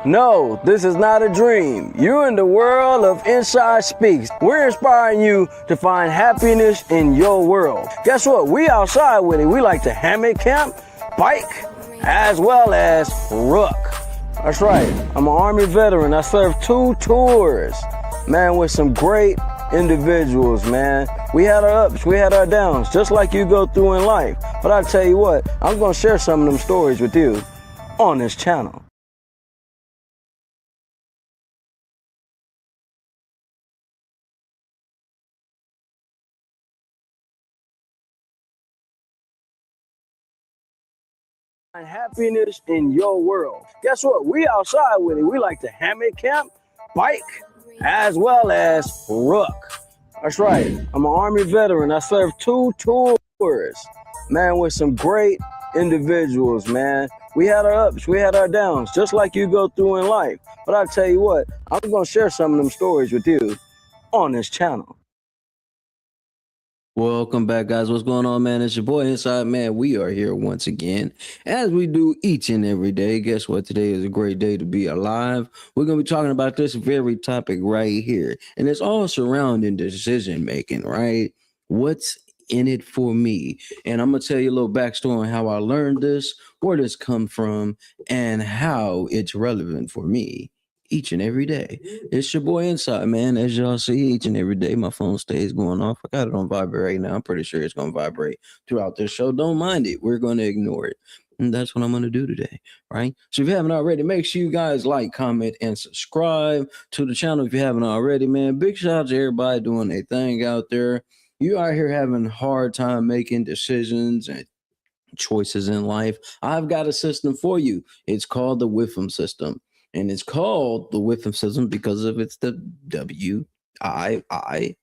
No, this is not a dream. You're in the world of Inside Speaks. We're inspiring you to find happiness in your world. Guess what? We outside with it. We like to hammock camp, bike, as well as rook. That's right. I'm an Army veteran. I served 2 tours, man, with some great individuals, man. We had our ups, we had our downs, just like you go through in life. But I tell you what, I'm going to share some of them stories with you on this channel. Find happiness in your world. Guess what? We outside with it. We like to hammock camp, bike, as well as rook. That's right. I'm an Army veteran. I served 2 tours, man, with some great individuals, man. We had our ups, we had our downs, just like you go through in life. But I tell you what, I'm going to share some of them stories with you on this channel. Welcome back, guys. What's going on, man? It's your boy Inside, man. We are here once again, as we do each and every day. Guess what? Today is a great day to be alive. We're going to be talking about this very topic right here, and it's all surrounding decision making, right? What's in it for me? And I'm going to tell you a little backstory on how I learned this, where this come from, and how it's relevant for me each and every day. It's your boy Inside, man. As y'all see, each and every day, my phone stays going off. I got it on vibrate right now. I'm pretty sure it's going to vibrate throughout this show. Don't mind it. We're going to ignore it. And that's what I'm going to do today, right? So if you haven't already, make sure you guys like, comment, and subscribe to the channel if you haven't already, man. Big shout out to everybody doing their thing out there. You out here having a hard time making decisions and choices in life. I've got a system for you. It's called the Witham system. And it's called the Witham system because of it's the WIIFM,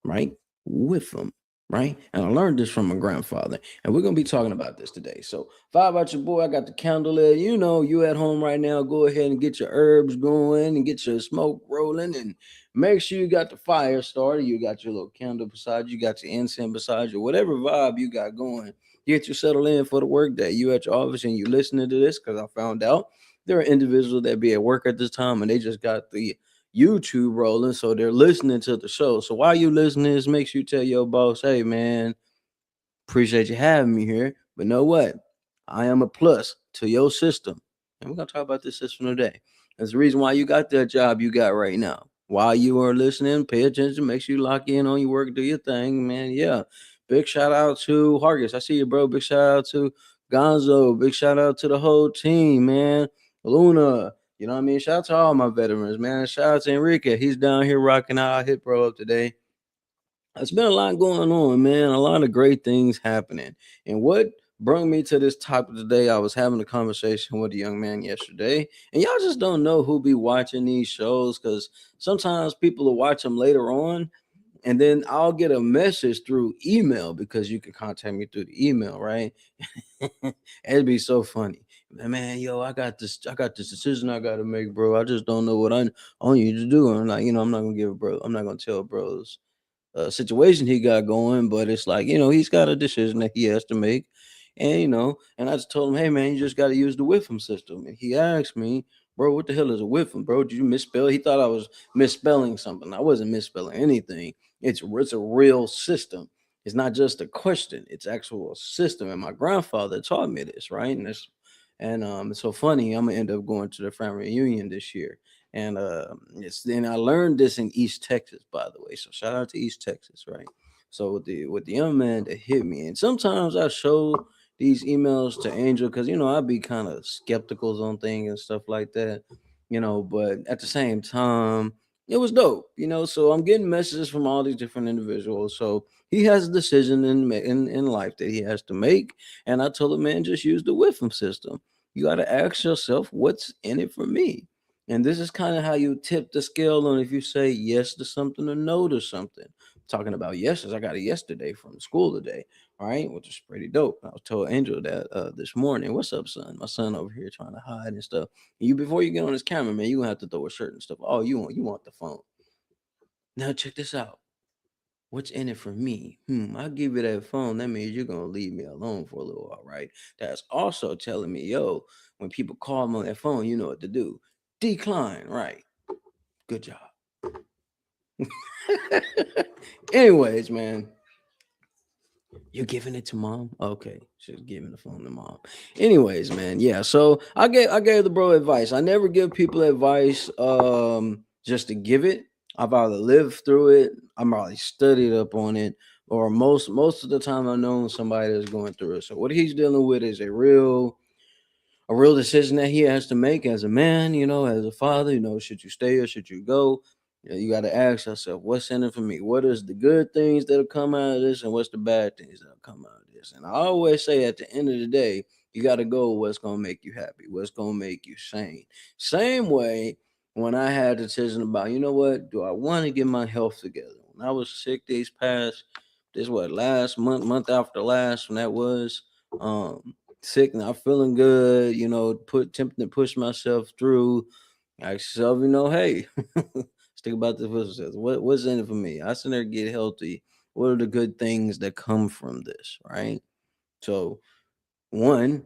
right? Witham, right? And I learned this from my grandfather. And we're going to be talking about this today. So, vibe about your boy. I got the candle lit. You know, you at home right now. Go ahead and get your herbs going and get your smoke rolling. And make sure you got the fire started. You got your little candle beside you. You got your incense beside you. Whatever vibe you got going. Get you settled in for the work day. You at your office and you listening to this because I found out there are individuals that be at work at this time and they just got the YouTube rolling, so they're listening to the show. So while you listening, this makes you tell your boss, hey man, appreciate you having me here, but know what? I am a plus to your system. And we're gonna talk about this system today. That's the reason why you got that job you got right now. While you are listening, pay attention, make sure you lock in on your work, do your thing, man. Yeah. Big shout out to Hargis. I see you, bro. Big shout out to Gonzo. Big shout out to the whole team, man. Luna, you know what I mean? Shout out to all my veterans, man. Shout out to Enrique. He's down here rocking out. I hit bro up today. It's been a lot going on, man. A lot of great things happening. And what brought me to this topic today, I was having a conversation with a young man yesterday. And y'all just don't know who be watching these shows because sometimes people will watch them later on. And then I'll get a message through email because you can contact me through the email, right? It'd be so funny. Man, yo, I got this decision I gotta make, bro. I just don't know what I want you to do. And like, I'm not gonna give bro, I'm not gonna tell bros situation he got going, but it's like, he's got a decision that he has to make. And and I just told him, hey man, you just gotta use the Witham system. And he asked me, bro, what the hell is a Witham, bro? Did you misspell? He thought I was misspelling something. I wasn't misspelling anything. It's a real system. It's not just a question, it's actual system. And my grandfather taught me this, right? It's so funny. I'm gonna end up going to the family reunion this year. And I learned this in East Texas, by the way. So shout out to East Texas, right? So with the young man that hit me, and sometimes I show these emails to Angel because I'd be kind of skeptical on things and stuff like that, but at the same time, it was dope, So I'm getting messages from all these different individuals. So he has a decision in life that he has to make, and I told him, man, just use the Witham system. You got to ask yourself, what's in it for me? And this is kind of how you tip the scale on if you say yes to something or no to something. Talking about yeses, I got a yes today from school today, all right, which is pretty dope. I was told Angel that this morning. What's up, son? My son over here trying to hide and stuff. You before you get on this camera, man, you gonna have to throw a shirt and stuff. Oh, you want the phone. Now check this out. What's in it for me? I'll give you that phone. That means you're gonna leave me alone for a little while, right? That's also telling me, yo, when people call me on that phone, you know what to do. Decline, right? Good job. Anyways, man, you're giving it to mom? Okay. She's giving the phone to mom. Anyways, man. Yeah. So I gave the bro advice. I never give people advice just to give it. I've either lived through it, I'm already studied up on it, or most of the time I've known somebody that's going through it. So what he's dealing with is a real decision that he has to make as a man, as a father, should you stay or should you go? You got to ask yourself, what's in it for me? What is the good things that'll come out of this and what's the bad things that'll come out of this? And I always say at the end of the day, you got to go with what's going to make you happy, what's going to make you sane. Same way when I had a decision about, what, do I want to get my health together? When I was sick this what, last month after last, when that was, um, sick, not feeling good, tempting to push myself through. I ask yourself, hey, let's think about this. What's in it for me? I sit there and get healthy. What are the good things that come from this, right? So, one,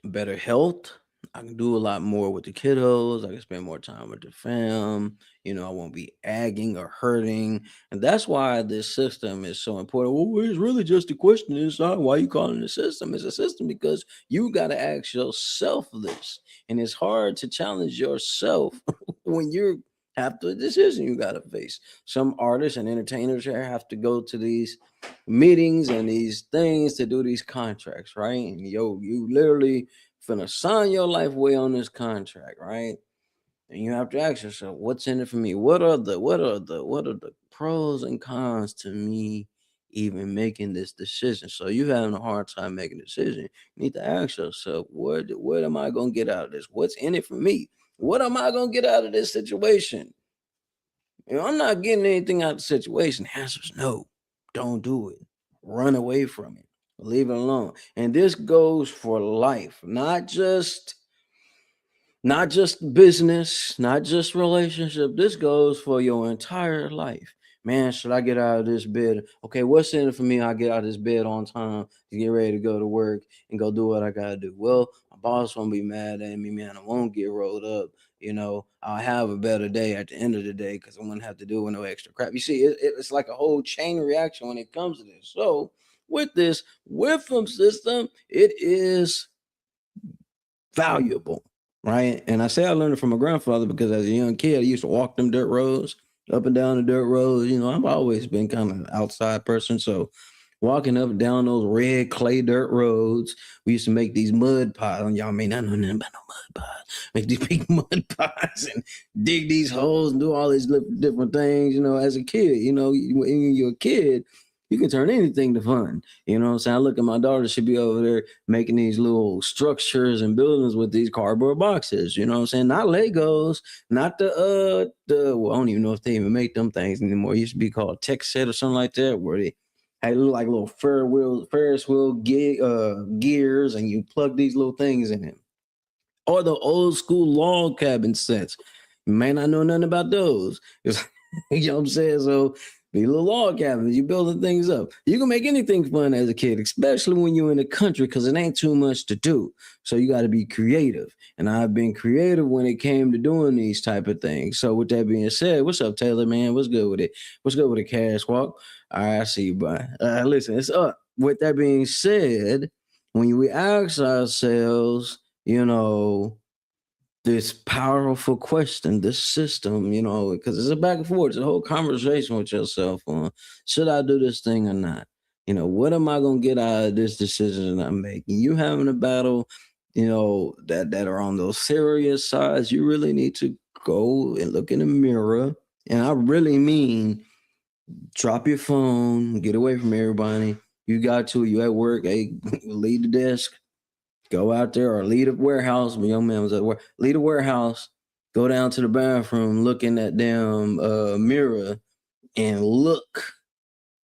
better health. I can do a lot more with the kiddos. I can spend more time with the fam. I won't be agging or hurting. And that's why this system is so important. Well, it's really just a question inside. Why you calling it a system? It's a system because you got to ask yourself this. And it's hard to challenge yourself when you have the decision you got to face. Some artists and entertainers here have to go to these meetings and these things to do these contracts, right? And you literally finna sign your life away on this contract, right? And you have to ask yourself, what's in it for me? What are the pros and cons to me even making this decision? So you having a hard time making a decision. You need to ask yourself, what am I gonna get out of this? What's in it for me? What am I gonna get out of this situation? I'm not getting anything out of the situation. The answer is no. Don't do it. Run away from it. Leave it alone. And this goes for life, not just business, not just relationship. This goes for your entire life. Man, should I get out of this bed? Okay, what's in it for me? I get out of this bed on time to get ready to go to work and go do what I gotta do. Well, my boss won't be mad at me, man. I won't get rolled up. I'll have a better day at the end of the day because I won't have to do with no extra crap. You see, it's like a whole chain reaction when it comes to this. So, with this Whitlam system, it is valuable, right? And I say I learned it from my grandfather because as a young kid, I used to walk them dirt roads, up and down the dirt roads. I've always been kind of an outside person. So walking up and down those red clay dirt roads, we used to make these mud pies. And y'all may not know nothing about no mud pies. Make these big mud pies and dig these holes and do all these different things, as a kid. When you're a kid, you can turn anything to fun. You know what I'm saying? I look at my daughter, she'd be over there making these little structures and buildings with these cardboard boxes. You know what I'm saying? Not Legos, not well, I don't even know if they even make them things anymore. It used to be called Tech Set or something like that, where they had look like little Ferris wheel gears, and you plug these little things in it. Or the old school log cabin sets. You may not know nothing about those. You know what I'm saying? So these little log cabins, you building things up. You can make anything fun as a kid, especially when you're in the country, because it ain't too much to do. So you got to be creative. And I've been creative when it came to doing these type of things. So with that being said, what's up, Taylor, man? What's good with it? What's good with the cash walk? All right, I see you, bye. Listen, it's up. With that being said, when we ask ourselves, this powerful question, this system, because it's a back and forth, it's a whole conversation with yourself on should I do this thing or not? What am I gonna get out of this decision that I'm making? You having a battle, that are on those serious sides, you really need to go and look in the mirror. And I really mean drop your phone, get away from everybody. You at work, hey, leave the desk, go out there or leave a warehouse. My young man was at work. Leave a warehouse, go down to the bathroom, look in that damn mirror, and look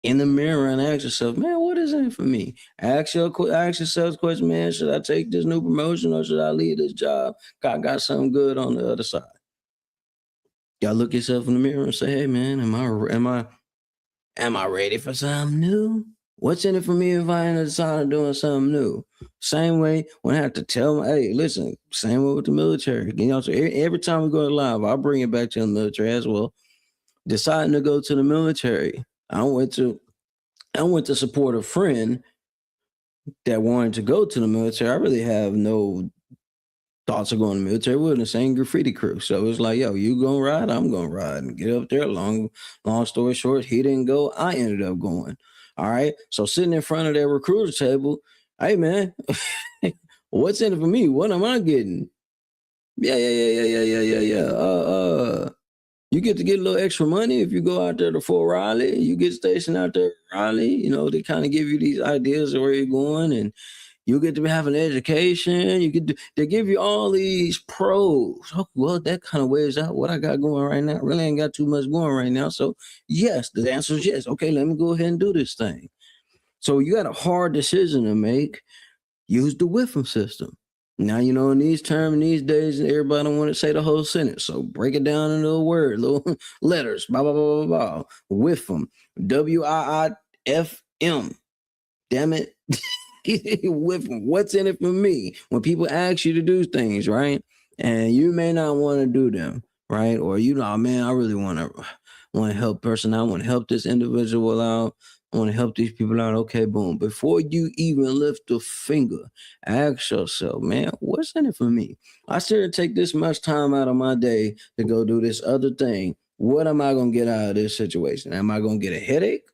in the mirror and ask yourself, man, what is in it for me? Ask yourself the question, man, should I take this new promotion or should I leave this job? I got something good on the other side. Y'all look yourself in the mirror and say, hey, man, am I Am I ready for something new? What's in it for me if I end up deciding doing something new? Same way when I have to tell them, hey, listen, same way with the military. You know, so every time we go live, I'll bring it back to the military as well. Deciding to go to the military. I went to support a friend that wanted to go to the military. I really have no thoughts of going to the military. We're in the same graffiti crew. So it's like, yo, you gonna ride, I'm gonna ride and get up there. Long story short, he didn't go. I ended up going. All right. So sitting in front of that recruiter table, hey man, what's in it for me? What am I getting? Yeah. You get to get a little extra money if you go out there to Fort Riley. You get stationed out there, at Raleigh. You know, they kind of give you these ideas of where you're going, and you get to have an education. They give you all these pros. Oh, well, that kind of weighs out what I got going right now. Really ain't got too much going right now. So yes, the answer is yes. Okay, let me go ahead and do this thing. So you got a hard decision to make. Use the Whitford system. Now, you know, in these terms, in these days, everybody don't want to say the whole sentence. So break it down into a word, little letters, blah, blah, blah, blah, blah. Whitford. WIIFM. Damn it. Whitford. What's in it for me? When people ask you to do things, right? And you may not want to do them, right? Or you know, man, I really want to help person. I want to help this individual out. I want to help these people out. Okay, boom. Before you even lift a finger, ask yourself, man, what's in it for me? I still take this much time out of my day to go do this other thing. What am I gonna get out of this situation? Am I gonna get a headache?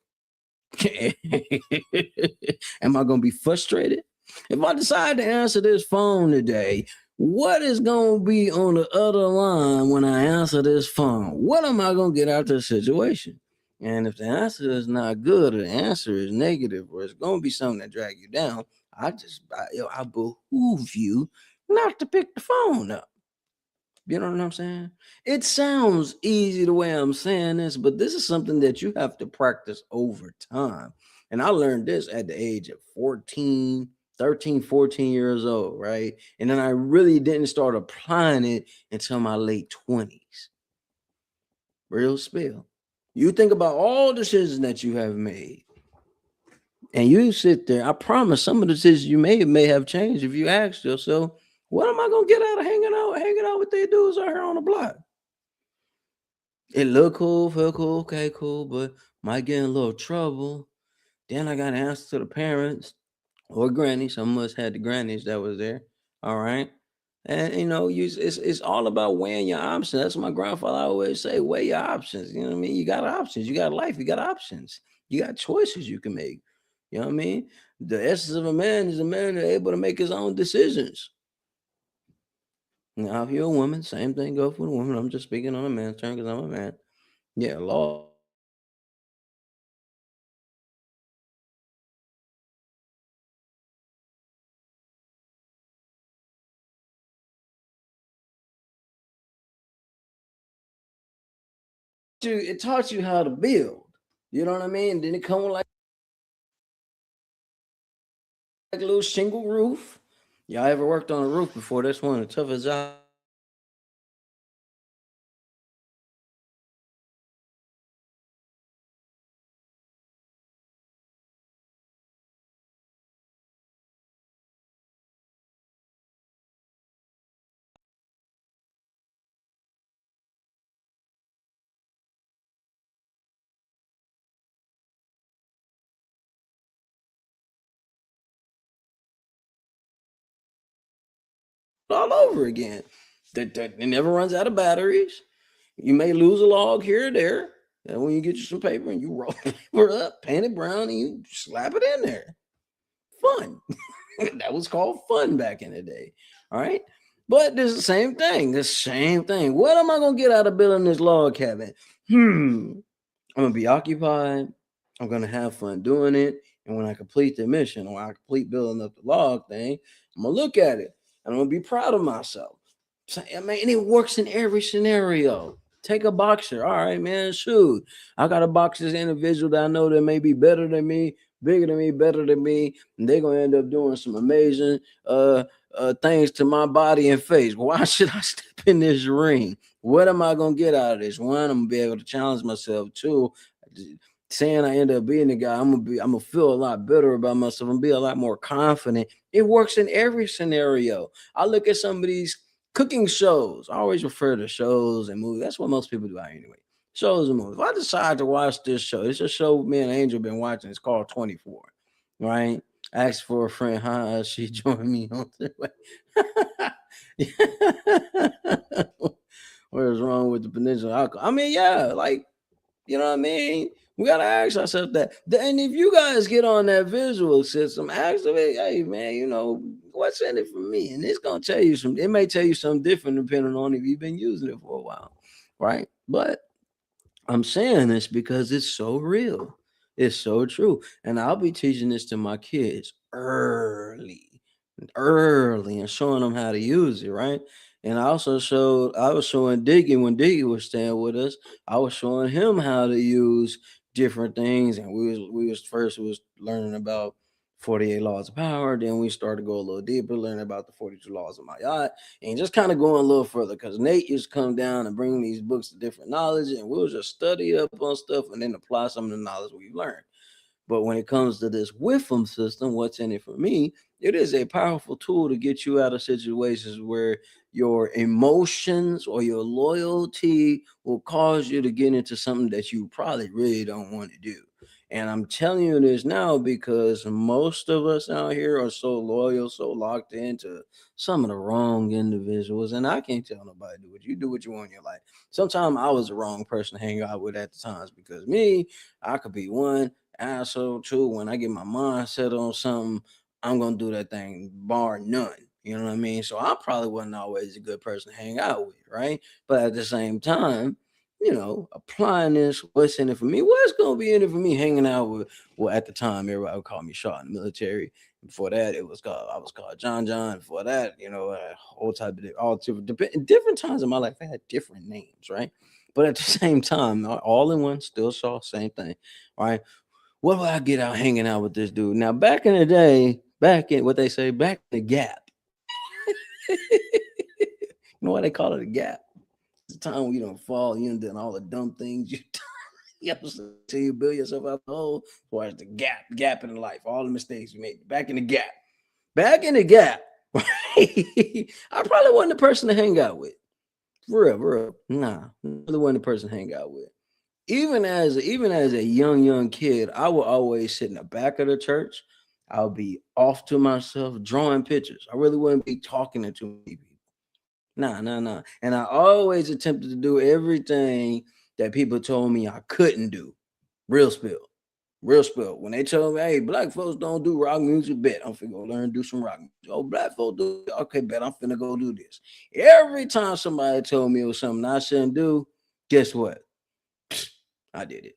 Am I gonna be frustrated? If I decide to answer this phone today, what is gonna be on the other line when I answer this phone? What am I gonna get out of this situation? And if the answer is not good, or the answer is negative, or it's gonna be something that drag you down, I behoove you not to pick the phone up. You know what I'm saying? It sounds easy the way I'm saying this, but this is something that you have to practice over time. And I learned this at the age of 14, 13, 14 years old, right? And then I really didn't start applying it until my late 20s. Real spill. You think about all decisions that you have made, and you sit there. I promise some of the decisions you made may have changed if you asked yourself, what am I gonna get out of hanging out with these dudes out here on the block? It looked cool, felt cool, okay, cool, but might get in a little trouble. Then I got to answer to the parents or granny. Some of us had the grannies that was there. All right. And you know, it's all about weighing your options. That's what my grandfather always say, weigh your options. You know what I mean? You got options, you got life, you got options, you got choices you can make. You know what I mean? The essence of a man is a man that's able to make his own decisions. Now, if you're a woman, same thing go for the woman. I'm just speaking on a man's term because I'm a man. Yeah, law it taught you how to build. You know what I mean? Then it come with like a little shingle roof. Y'all ever worked on a roof before? That's one of the toughest jobs all over again. That it never runs out of batteries. You may lose a log here or there. And when you get you some paper and you roll paper up, paint it brown, and you slap it in there. Fun. That was called fun back in the day. All right. But there's the same thing. The same thing. What am I gonna get out of building this log cabin? I'm gonna be occupied. I'm gonna have fun doing it. And when I complete the mission or I complete building up the log thing, I'm gonna look at it and I'm gonna be proud of myself. So, I mean, and it works in every scenario. Take a boxer. All right, man. Shoot. I got to box this individual that I know that may be better than me, bigger than me, better than me. And they're gonna end up doing some amazing things to my body and face. Why should I step in this ring? What am I gonna get out of this? One, I'm gonna be able to challenge myself. Two, saying I end up being the guy, I'm gonna feel a lot better about myself and be a lot more confident. It works in every scenario. I look at some of these cooking shows. I always refer to shows and movies. That's what most people do out anyway. Shows and movies. If I decide to watch this show, it's a show me and Angel been watching. It's called 24. Right? I asked for a friend, huh? She joined me on the way. What is wrong with the peninsula alcohol? I mean, yeah, like you know what I mean? We gotta ask ourselves that. And if you guys get on that visual system, ask them, hey man, what's in it for me? And it's gonna tell you some. It may tell you something different depending on if you've been using it for a while, right? But I'm saying this because it's so real. It's so true. And I'll be teaching this to my kids early and showing them how to use it, right? And I was showing Diggy when Diggy was staying with us, I was showing him how to use different things. And we was learning about 48 laws of power. Then we started to go a little deeper, learning about the 42 laws of Ma'at, and just kind of going a little further because Nate used to come down and bring these books to different knowledge, and we'll just study up on stuff and then apply some of the knowledge we've learned. But when it comes to this WIFM system, what's in it for me? It is a powerful tool to get you out of situations where your emotions or your loyalty will cause you to get into something that you probably really don't want to do. And I'm telling you this now because most of us out here are so loyal, so locked into some of the wrong individuals. And I can't tell nobody to do what you do what you want in your life. Sometimes I was the wrong person to hang out with at the times because me, I could be one asshole too. When I get my mind set on something, I'm gonna do that thing bar none. You know what I mean? So I probably wasn't always a good person to hang out with, right? But at the same time, applying this, what's in it for me? What's gonna be in it for me hanging out with? Well, at the time, everybody would call me Shaw in the military. Before that, I was called John John. Before that, whole type of all different times in my life, I had different names, right? But at the same time, all in one, still Shaw, same thing, right? What do I get out hanging out with this dude? Now, back in the day, back in what they say, back in the gap. You know why they call it a gap? It's the time when you don't fall, you done all the dumb things you you know, till you build yourself out the hole. Why the gap in life, all the mistakes you made. Back in the gap. Back in the gap. I probably wasn't the person to hang out with. For real. Nah, really wasn't the person to hang out with. Even as a young kid, I would always sit in the back of the church. I'll be off to myself drawing pictures. I really wouldn't be talking to too many people. Nah, nah, nah. And I always attempted to do everything that people told me I couldn't do. Real spill. Real spill. When they told me, hey, black folks don't do rock music, bet I'm finna go learn to do some rock music. Oh, black folks do, okay, bet I'm finna go do this. Every time somebody told me it was something I shouldn't do, guess what? I did it.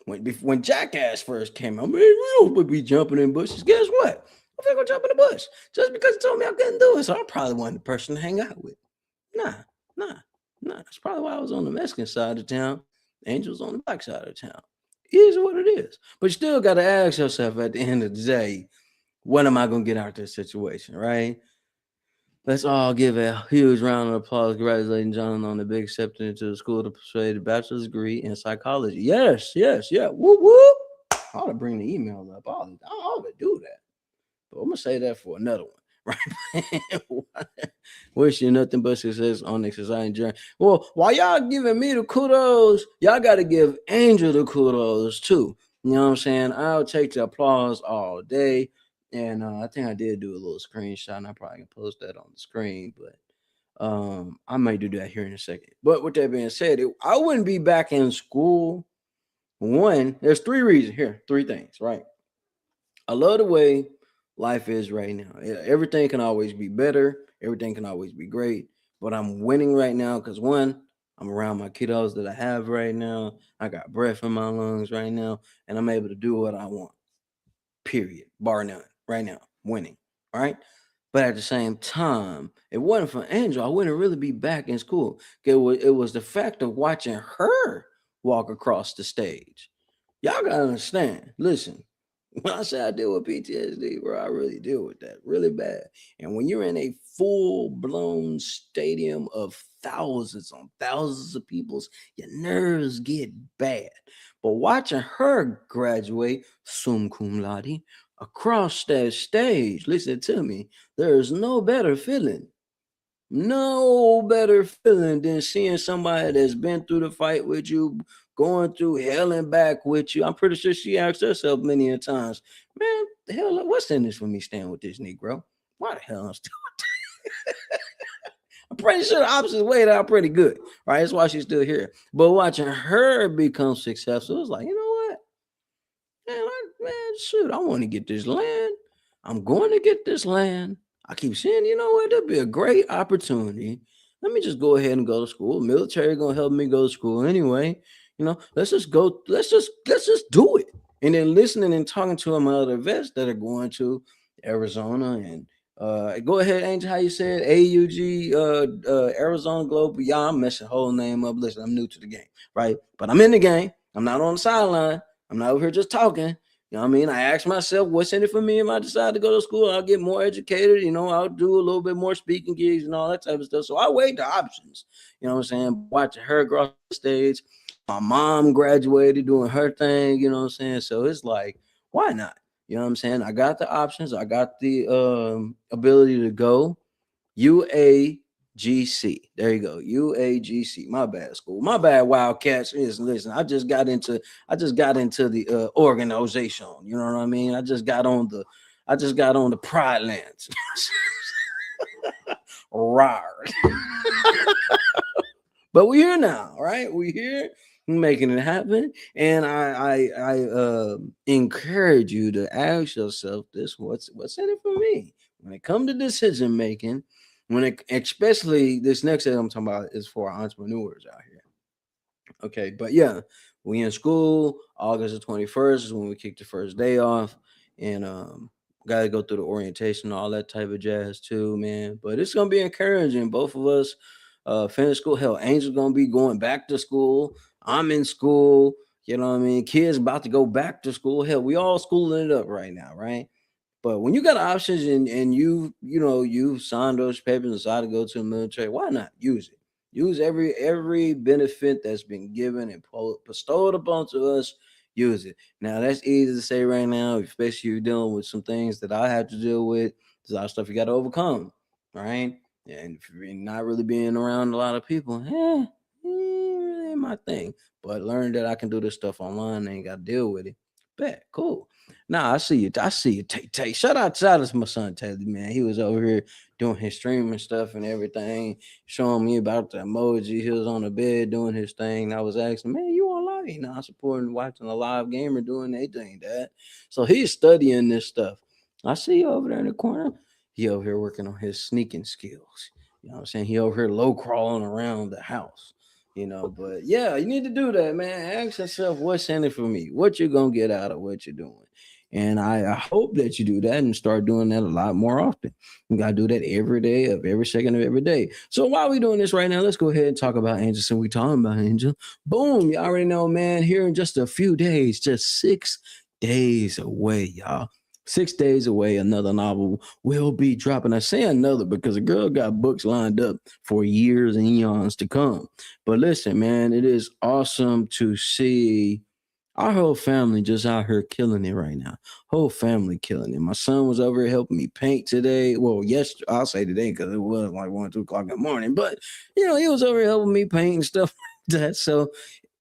When Jackass first came out, man, we don't be jumping in bushes. Guess what? I'm finna go jump in the bush just because he told me I couldn't do it. So I probably wasn't the person to hang out with. Nah, nah, nah. That's probably why I was on the Mexican side of town. Angels on the black side of town. It is what it is. But you still got to ask yourself at the end of the day, what am I going to get out of this situation, right? Let's all give a huge round of applause, congratulating John on the big acceptance into the school to pursue a bachelor's degree in psychology. Yes, yes, yeah. Whoop, whoop. I ought to bring the email up. I ought to do that. But I'm gonna say that for another one, right? Wish you nothing but success on this exciting journey. Well, while y'all giving me the kudos, y'all got to give Angel the kudos too. You know what I'm saying? I'll take the applause all day. And I think I did do a little screenshot, and I probably can post that on the screen, but I might do that here in a second. But with that being said, I wouldn't be back in school. One, there's three reasons here, three things, right? I love the way life is right now. Everything can always be better. Everything can always be great. But I'm winning right now because one, I'm around my kiddos that I have right now. I got breath in my lungs right now, and I'm able to do what I want. Period. Bar none. Right now, winning. All right. But at the same time, if it wasn't for Angel, I wouldn't really be back in school. It was the fact of watching her walk across the stage. Y'all gotta understand. Listen, when I say I deal with PTSD, bro, I really deal with that really bad. And when you're in a full blown stadium of thousands on thousands of people's, your nerves get bad. But watching her graduate sum cum laude across that stage, listen to me, there is no better feeling. No better feeling than seeing somebody that's been through the fight with you, going through hell and back with you. I'm pretty sure she asked herself many a times, man, the hell, what's in this for me staying with this Negro? Why the hell I'm still I'm pretty sure the options weighed out pretty good, right? That's why she's still here. But watching her become successful, it's like, you know what? Man, shoot, I want to get this land. I'm going to get this land. I keep saying, you know what? That'd be a great opportunity. Let me just go ahead and go to school. Military gonna help me go to school anyway. Let's just go. Let's just do it. And then listening and talking to my other vets that are going to Arizona and go ahead, Angel. How you said AUG, Arizona Global. Yeah, I'm messing the whole name up. Listen, I'm new to the game, right? But I'm in the game. I'm not on the sideline. I'm not over here just talking. You know what I mean? I ask myself, what's in it for me if I decide to go to school? I'll get more educated. I'll do a little bit more speaking gigs and all that type of stuff. So I weighed the options. You know what I'm saying? Watching her across the stage. My mom graduated doing her thing. You know what I'm saying? So it's like, why not? You know what I'm saying? I got the options. I got the ability to go. UAGC. There you go. UAGC. My bad, school. My bad, Wildcats. Listen, I just got into the organization. You know what I mean? I just got on the Pride Lands. Rawr. But we're here now, right? We're here making it happen. And I encourage you to ask yourself this: what's in it for me? When it comes to decision making, especially this next thing I'm talking about is for entrepreneurs out here. Okay, but yeah, we in school. August the 21st is when we kick the first day off, and got to go through the orientation, all that type of jazz too, man. But it's gonna be encouraging. Both of us finish school. Hell, Angel's gonna be going back to school. I'm in school. You know what I mean? Kids about to go back to school. Hell, we all schooling it up right now, right? But when you got options and you signed those papers and decided to go to the military, why not use it? Use every benefit that's been given and bestowed upon to us. Use it. Now that's easy to say right now, especially if you're dealing with some things that I have to deal with. There's a lot of stuff you got to overcome, right? And if you're not really being around a lot of people, really ain't my thing. But learn that I can do this stuff online. I ain't got to deal with it. Bet, cool. Nah, I see you. I see you. Tay. Shout out to my son Taylor, man. He was over here doing his streaming stuff and everything, showing me about the emoji. He was on the bed doing his thing. I was asking, man, you on live? You know, I'm supporting watching a live gamer doing their thing, Dad. So he's studying this stuff. I see you over there in the corner. He over here working on his sneaking skills. You know what I'm saying? He over here low crawling around the house. But yeah, you need to do that, man. Ask yourself what's in it for me, what you're gonna get out of what you're doing. And I hope that you do that and start doing that a lot more often. You gotta do that every day of every second of every day. So while we doing this right now, let's go ahead and talk about Angel. So we talking about Angel. Boom, you already know, man. Here in just a few days, just 6 days away, y'all. 6 days away, another novel will be dropping. I say another because a girl got books lined up for years and eons to come. But listen, man, it is awesome to see our whole family just out here killing it right now. Whole family killing it. My son was over here helping me paint today. Well, yes, I'll say today because it was like 1, 2 o'clock in the morning. But he was over here helping me paint and stuff like that. So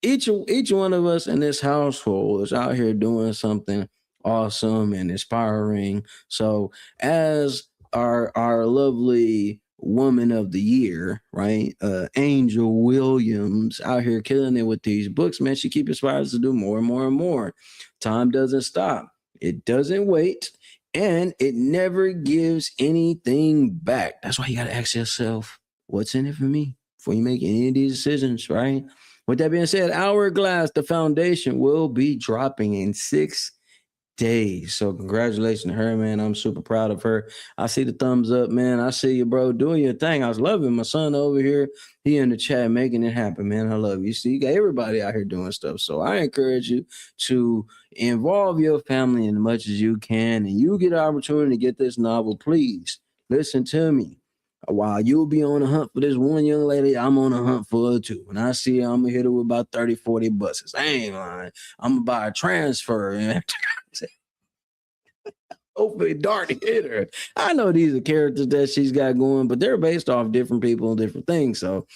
each one of us in this household is out here doing something awesome and inspiring. So as our lovely woman of the year, right? Angel Williams out here killing it with these books, man. She keep inspiring us to do more and more and more. Time doesn't stop. It doesn't wait. And it never gives anything back. That's why you gotta ask yourself, what's in it for me? Before you make any of these decisions, right? With that being said, Hourglass, the foundation, will be dropping in 6 days. So congratulations to her, man. I'm super proud of her. I see the thumbs up, man. I see you, bro, doing your thing. I was loving my son over here. He in the chat making it happen, man. I love you. See, you got everybody out here doing stuff. So I encourage you to involve your family as much as you can, and you get an opportunity to get this novel. Please listen to me. While you'll be on a hunt for this one young lady, I'm on a hunt for her too. When I see her, I'm gonna hit her with about 30, 40 buses. I ain't lying. I'm gonna buy a transfer and hopefully Dart hit her. I know these are characters that she's got going, but they're based off different people and different things. So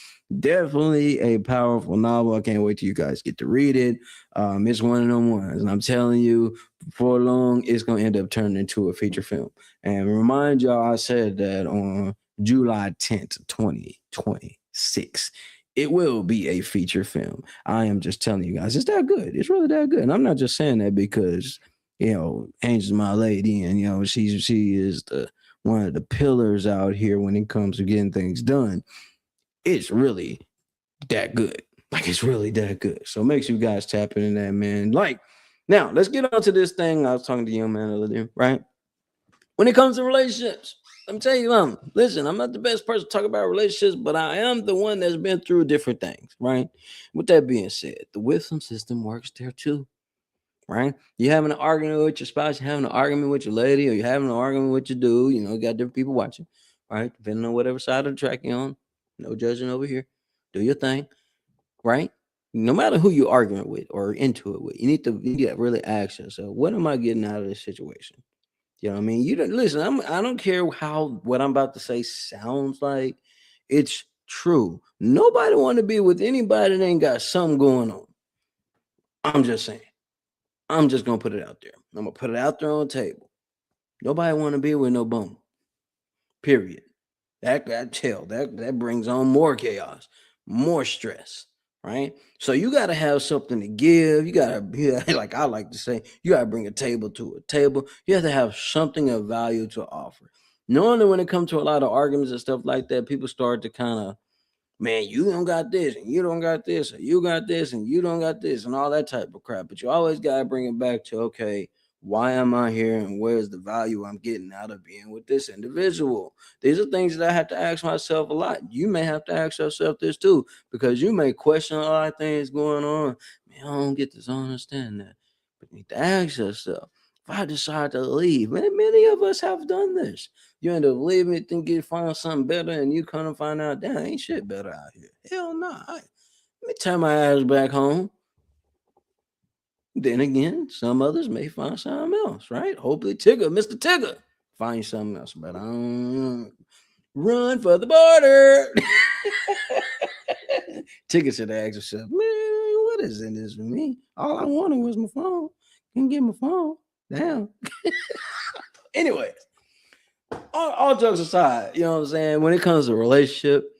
definitely a powerful novel. I can't wait till you guys get to read it. It's one of them ones, and I'm telling you, before long, it's gonna end up turning into a feature film. And remind y'all, I said that on July 10th, 2026. It will be a feature film. I am just telling you guys, it's that good. It's really that good. And I'm not just saying that because Angel's my lady, and she is the one of the pillars out here when it comes to getting things done. It's really that good. Like it's really that good. So make sure you guys tap into that, man. Like now, let's get on to this thing. I was talking to young man earlier, right? When it comes to relationships, let me tell you something. Listen, I'm not the best person to talk about relationships, but I am the one that's been through different things, right? With that being said, the wisdom system works there too, right? You having an argument with your spouse, you're having an argument with your lady, or you're having an argument with your dude, you got different people watching, right? Depending on whatever side of the track you're on. No judging over here. Do your thing, right? No matter who you're arguing with or into it with, you need to really ask yourself, what am I getting out of this situation? You know what I mean? You don't listen, I don't care how what I'm about to say sounds like. It's true. Nobody want to be with anybody that ain't got something going on. I'm just saying. I'm just gonna put it out there. I'm gonna put it out there on the table. Nobody want to be with no bum. Period. That brings on more chaos, more stress, right? So you got to have something to give. You got to, like I like to say, you got to bring a table to a table. You have to have something of value to offer. Normally, when it comes to a lot of arguments and stuff like that, people start to kind of, man, you don't got this, and you don't got this, or you got this, and you don't got this, and all that type of crap. But you always got to bring it back to, okay, why am I here, and where's the value I'm getting out of being with this individual? These are things that I have to ask myself a lot. You may have to ask yourself this too, because you may question a lot of things going on. Man, I don't get this, I don't understand that. But you need to ask yourself, if I decide to leave, many of us have done this. You end up leaving, think you find something better, and you kind of find out, damn, ain't shit better out here. Hell no. Let me turn my ass back home. Then again, some others may find something else, right? Hopefully, Mr. Tigger, find something else. But I don't run for the border. Tigger should ask herself, man, what is in this for me? All I wanted was my phone. Can get my phone. Damn. Anyway, all jokes aside, you know what I'm saying? When it comes to relationship,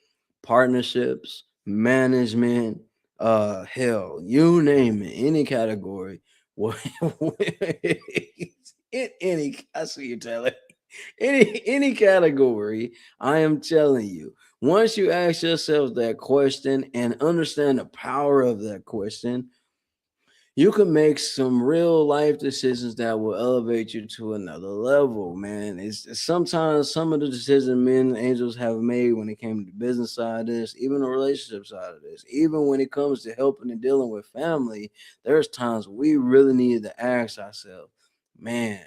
partnerships, management, hell, you name it, any category, what in any I see you telling any category, I am telling you, once you ask yourself that question and understand the power of that question, you can make some real life decisions that will elevate you to another level, man. It's sometimes some of the decisions men and angels have made when it came to the business side of this, even the relationship side of this, even when it comes to helping and dealing with family, there's times we really need to ask ourselves, man,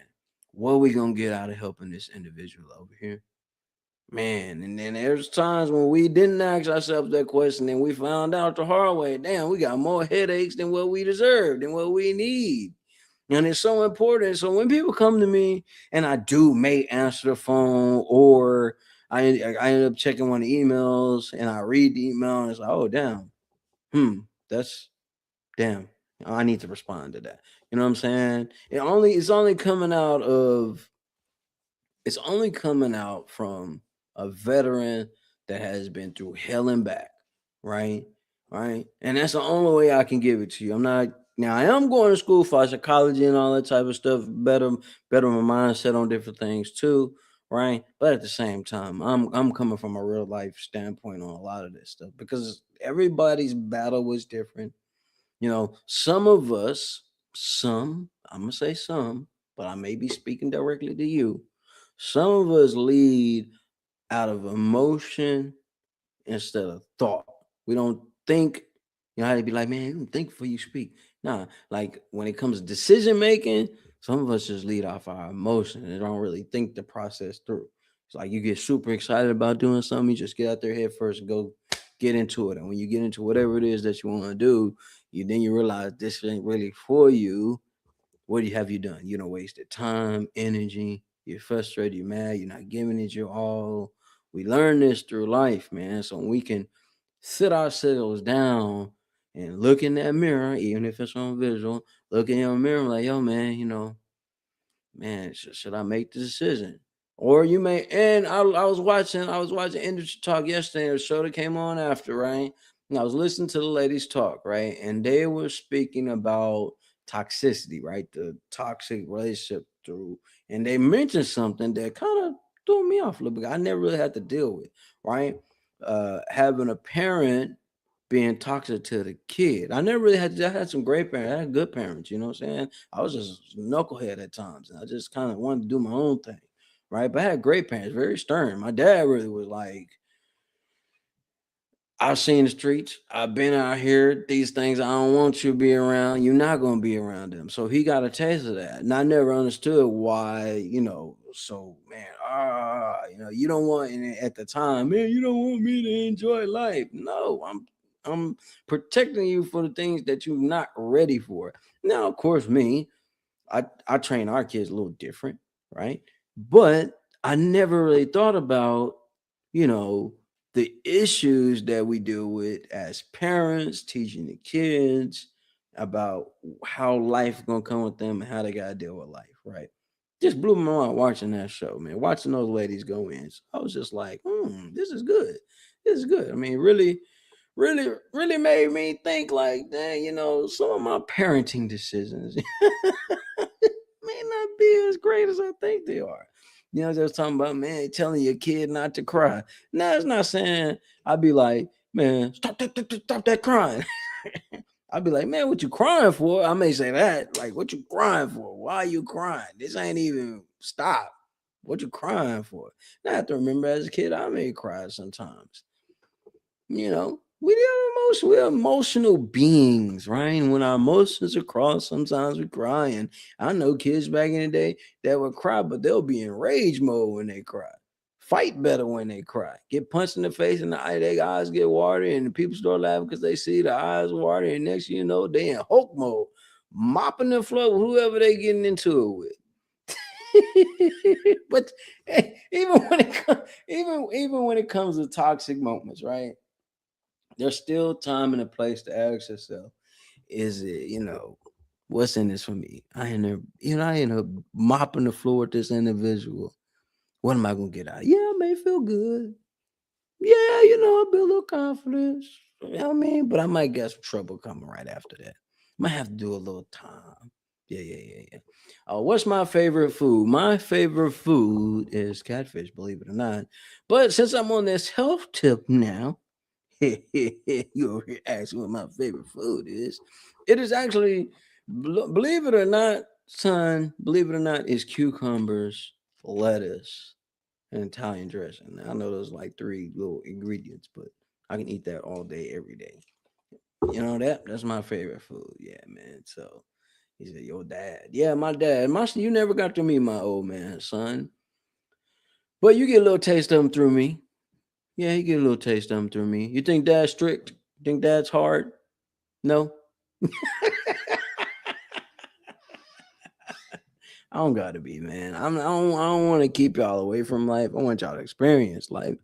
what are we gonna get out of helping this individual over here? Man, and then there's times when we didn't ask ourselves that question and we found out the hard way. Damn, we got more headaches than what we deserve, than what we need. And it's so important. So when people come to me and I do may answer the phone or I end up checking one of the emails and I read the email and it's like, oh damn, that's damn. I need to respond to that. You know what I'm saying? It's only coming out from a veteran that has been through hell and back, right? Right. And that's the only way I can give it to you. I'm not now I am going to school for psychology and all that type of stuff, better my mindset on different things too, right? But at the same time, I'm coming from a real life standpoint on a lot of this stuff because everybody's battle was different. Some of us, I'm gonna say some, but I may be speaking directly to you. Some of us lead out of emotion instead of thought. We don't think, how they be like, man, you think before you speak. Nah, like when it comes to decision making, some of us just lead off our emotion and don't really think the process through. It's like you get super excited about doing something, you just get out there head first and go get into it. And when you get into whatever it is that you want to do, you realize this ain't really for you. What have you done? You know, wasted time, energy. You're frustrated. You're mad. You're not giving it your all. We learn this through life, man. So we can sit ourselves down and look in that mirror, even if it's on visual, look in your mirror like, yo, man, man, should I make the decision? Or you may, and I was watching Industry Talk yesterday, a show that came on after, right? And I was listening to the ladies talk, right? And they were speaking about toxicity, right? The toxic relationship through, and they mentioned something that kind of threw me off a little bit. I never really had to deal with, right? Having a parent being toxic to the kid. I never really I had some great parents. I had good parents, you know what I'm saying? I was just a knucklehead at times. And I just kind of wanted to do my own thing. Right. But I had great parents, very stern. My dad really was like, I've seen the streets. I've been out here. These things I don't want you to be around. You're not gonna be around them. So he got a taste of that. And I never understood why, so man, you don't want and at the time, man, you don't want me to enjoy life. No, I'm protecting you for the things that you're not ready for. Now, of course, I train our kids a little different, right? But I never really thought about, you know, the issues that we deal with as parents, teaching the kids about how life gonna come with them and how they gotta deal with life, right? Just blew my mind watching that show, man. Watching those ladies go in. So I was just like, this is good. This is good. I mean, really, really, really made me think like, dang, some of my parenting decisions may not be as great as I think they are. Just talking about, man, telling your kid not to cry. Now, it's not saying I'd be like, man, stop that crying. I'd be like, man, what you crying for? I may say that, like, what you crying for? Why are you crying? This ain't even stop. What you crying for? Now I have to remember as a kid, I may cry sometimes. We're emotional beings, right? And when our emotions are crossed, sometimes we cry. And I know kids back in the day that would cry, but they'll be in rage mode when they cry. Fight better when they cry. Get punched in the face and the eye, their eyes get watery, and the people start laughing because they see the eyes watery. And next you know, they in Hulk mode, mopping the floor with whoever they getting into it with. But even when even when it comes to toxic moments, right? There's still time and a place to ask yourself, is it, what's in this for me? I end up mopping the floor with this individual. What am I gonna get out? Yeah, I may feel good. Yeah, I build a little confidence. You know what I mean? But I might get some trouble coming right after that. Might have to do a little time. Yeah, yeah, yeah, yeah. What's my favorite food? My favorite food is catfish, believe it or not. But since I'm on this health tip now, you over here asking what my favorite food is. It is actually, believe it or not, son, believe it or not, is cucumbers, lettuce, and Italian dressing. Now, I know those like three little ingredients, but I can eat that all day, every day. That's my favorite food. Yeah, man. So he said, "Your dad." Yeah, my dad. You never got to meet my old man, son. But you get a little taste of him through me. Yeah, you get a little taste of him through me. You think dad's strict? You think dad's hard? No. I don't gotta be, man. I don't want to keep y'all away from life. I want y'all to experience life.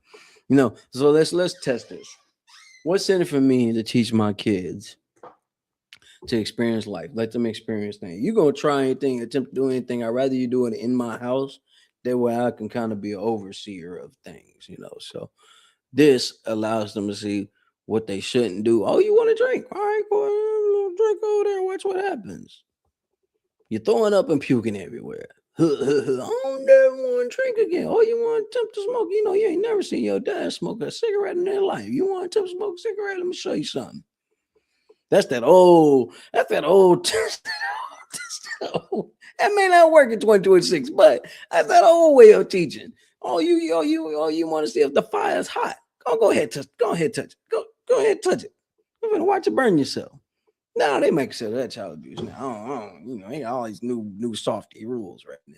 So let's test this. What's in it for me to teach my kids to experience life? Let them experience things. You gonna try anything, attempt to do anything. I'd rather you do it in my house. That way I can kind of be an overseer of things. So this allows them to see what they shouldn't do. Oh, you want to drink? All right, go ahead, drink over there. Watch what happens. You're throwing up and puking everywhere. I don't never want to drink again. Oh, you want to attempt to smoke? You ain't never seen your dad smoke a cigarette in their life. You want to attempt to smoke a cigarette? Let me show you something. That's that old. That's that old. That may not work in 2026, but that's that old way of teaching. You want to see if the fire is hot? Go ahead, go ahead, touch it. Go ahead, touch it. I'm gonna watch it burn yourself. No, they make sure that child abuse now. I don't, ain't all these new softy rules right now.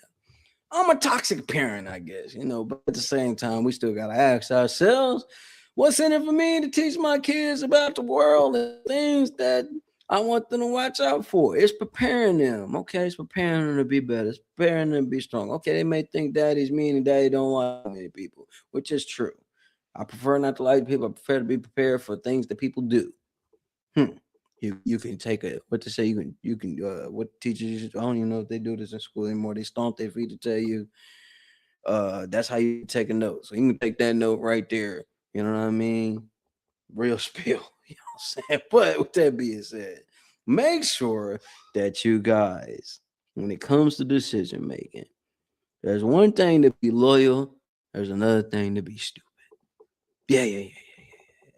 I'm a toxic parent, I guess, but at the same time, we still got to ask ourselves, what's in it for me to teach my kids about the world and things that I want them to watch out for? It's preparing them. Okay. It's preparing them to be better. It's preparing them to be strong. Okay. They may think daddy's mean and daddy don't like many people, which is true. I prefer not to like people. I prefer to be prepared for things that people do. Hmm. You can take a what to say. You can what teachers, I don't even know if they do this in school anymore. They stomp their feet to tell you that's how you take a note. So you can take that note right there. You know what I mean? Real spill. You know what I'm saying? But with that being said, make sure that you guys, when it comes to decision making, there's one thing to be loyal, there's another thing to be stupid. Yeah.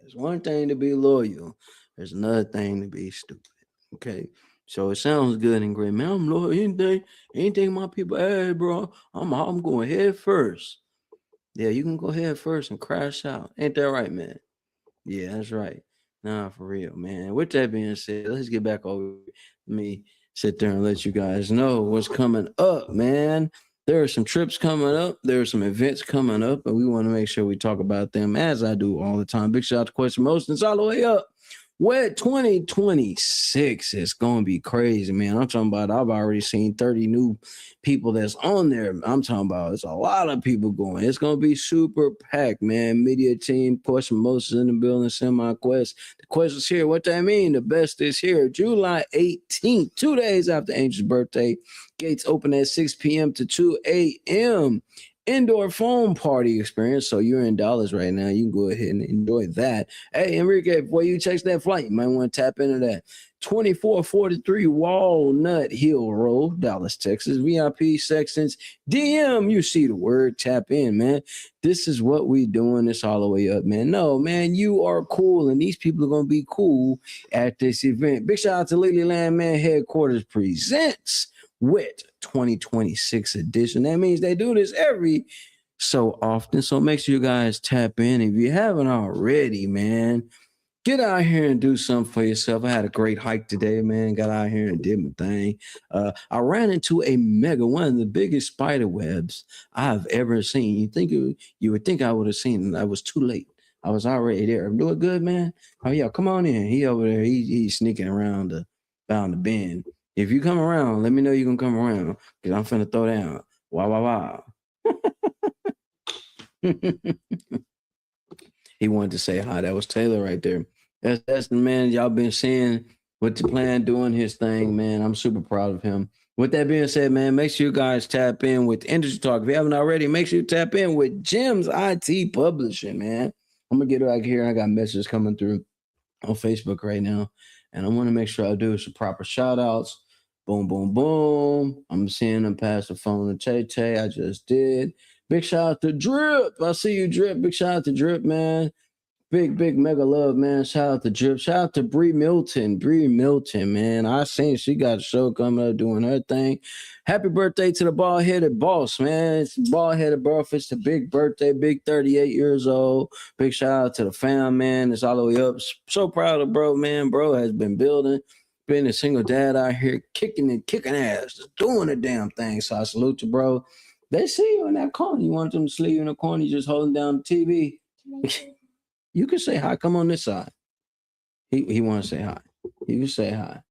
There's one thing to be loyal, there's another thing to be stupid. Okay. So it sounds good and great. Man, I'm loyal. Anything my people ask, bro, I'm going head first. Yeah, you can go ahead first and crash out. Ain't that right, man? Yeah, that's right. Nah, for real, man. With that being said, let's get back over. Let me sit there and let you guys know what's coming up, man. There are some trips coming up. There are some events coming up, and we want to make sure we talk about them as I do all the time. Big shout out to Question Motions all the way up. Wet 2026 is going to be crazy, man. I'm talking about, I've already seen 30 new people that's on there. I'm talking about, it's a lot of people going. It's going to be super packed, man. Media team, Question Moses in the building, Semi Quest. The Quest is here. What that mean? The best is here. July 18th, 2 days after Angel's birthday. Gates open at 6 p.m. to 2 a.m. Indoor foam party experience. So you're in Dallas right now. You can go ahead and enjoy that. Hey, Enrique, before you chase that flight, you might want to tap into that. 2443 Walnut Hill Road, Dallas, Texas. VIP sections. DM, you see the word, tap in, man. This is what we doing. This all the way up, man. No, man, you are cool, and these people are going to be cool at this event. Big shout out to Lily Land Man Headquarters presents WIT 2026 edition. That means they do this every so often. So make sure you guys tap in. If you haven't already, man, get out here and do something for yourself. I had a great hike today, man. Got out here and did my thing. I ran into one of the biggest spider webs I've ever seen. You would think I would have seen it. I was too late. I was already there. I'm doing good, man. Oh yeah, come on in. He over there. He's sneaking around the bend. If you come around, let me know you can come around because I'm finna throw down. Wow. He wanted to say hi. That was Taylor right there. That's the man y'all been seeing with the plan doing his thing, man. I'm super proud of him. With that being said, man, make sure you guys tap in with Industry Talk. If you haven't already, make sure you tap in with Jim's IT Publishing, man. I'm gonna get back here. I got messages coming through on Facebook right now, and I want to make sure I do some proper shout outs. Boom. I'm seeing them pass the phone to Tay. I just did. Big shout out to Drip. I see you, Drip. Big shout out to Drip, man. Big mega love, man. Shout out to Drip. Shout out to Bree Milton. Man. I seen she got a show coming up doing her thing. Happy birthday to the bald-headed boss, man. It's bald-headed bro. It's a big birthday, big 38 years old. Big shout out to the fam, man. It's all the way up. So proud of bro, man. Bro has been building. Been a single dad out here kicking ass, just doing the damn thing. So I salute you, bro. They see you in that corner. You want them to sleep in the corner, you just holding down the TV. You can say hi. Come on this side. He want to say hi. You can say hi.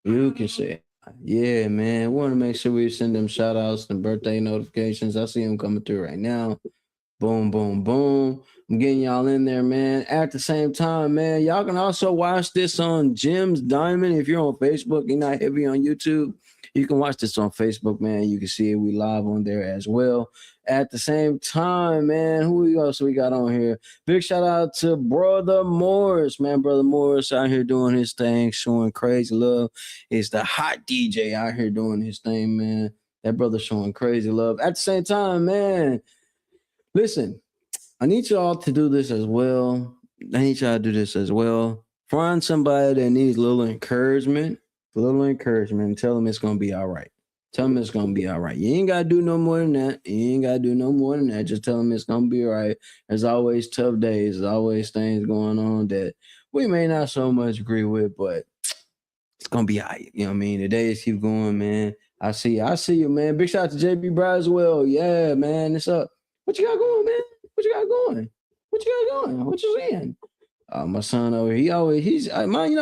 You can say hi. Yeah, man. Want to make sure we send them shout outs and birthday notifications. I see them coming through right now. Boom. I'm getting y'all in there, man. At the same time, man, y'all can also watch this on Jim's Diamond. If you're on Facebook, you're not heavy on YouTube, you can watch this on Facebook, man. You can see it. We live on there as well. At the same time, man, who else we got on here? Big shout out to Brother Morris, man. Brother Morris out here doing his thing, showing crazy love. He's the hot DJ out here doing his thing, man. That brother showing crazy love. At the same time, man, listen, I need y'all to do this as well. Find somebody that needs a little encouragement. Tell them it's going to be all right. You ain't got to do no more than that. Just tell them it's going to be all right. There's always tough days. There's always things going on that we may not so much agree with, but it's going to be all right. You know what I mean? The days keep going, man. I see you, man. Big shout out to JB Braswell. Yeah, man. It's up. What you got going, man? What you got going? What you got going? What you saying? My son over here,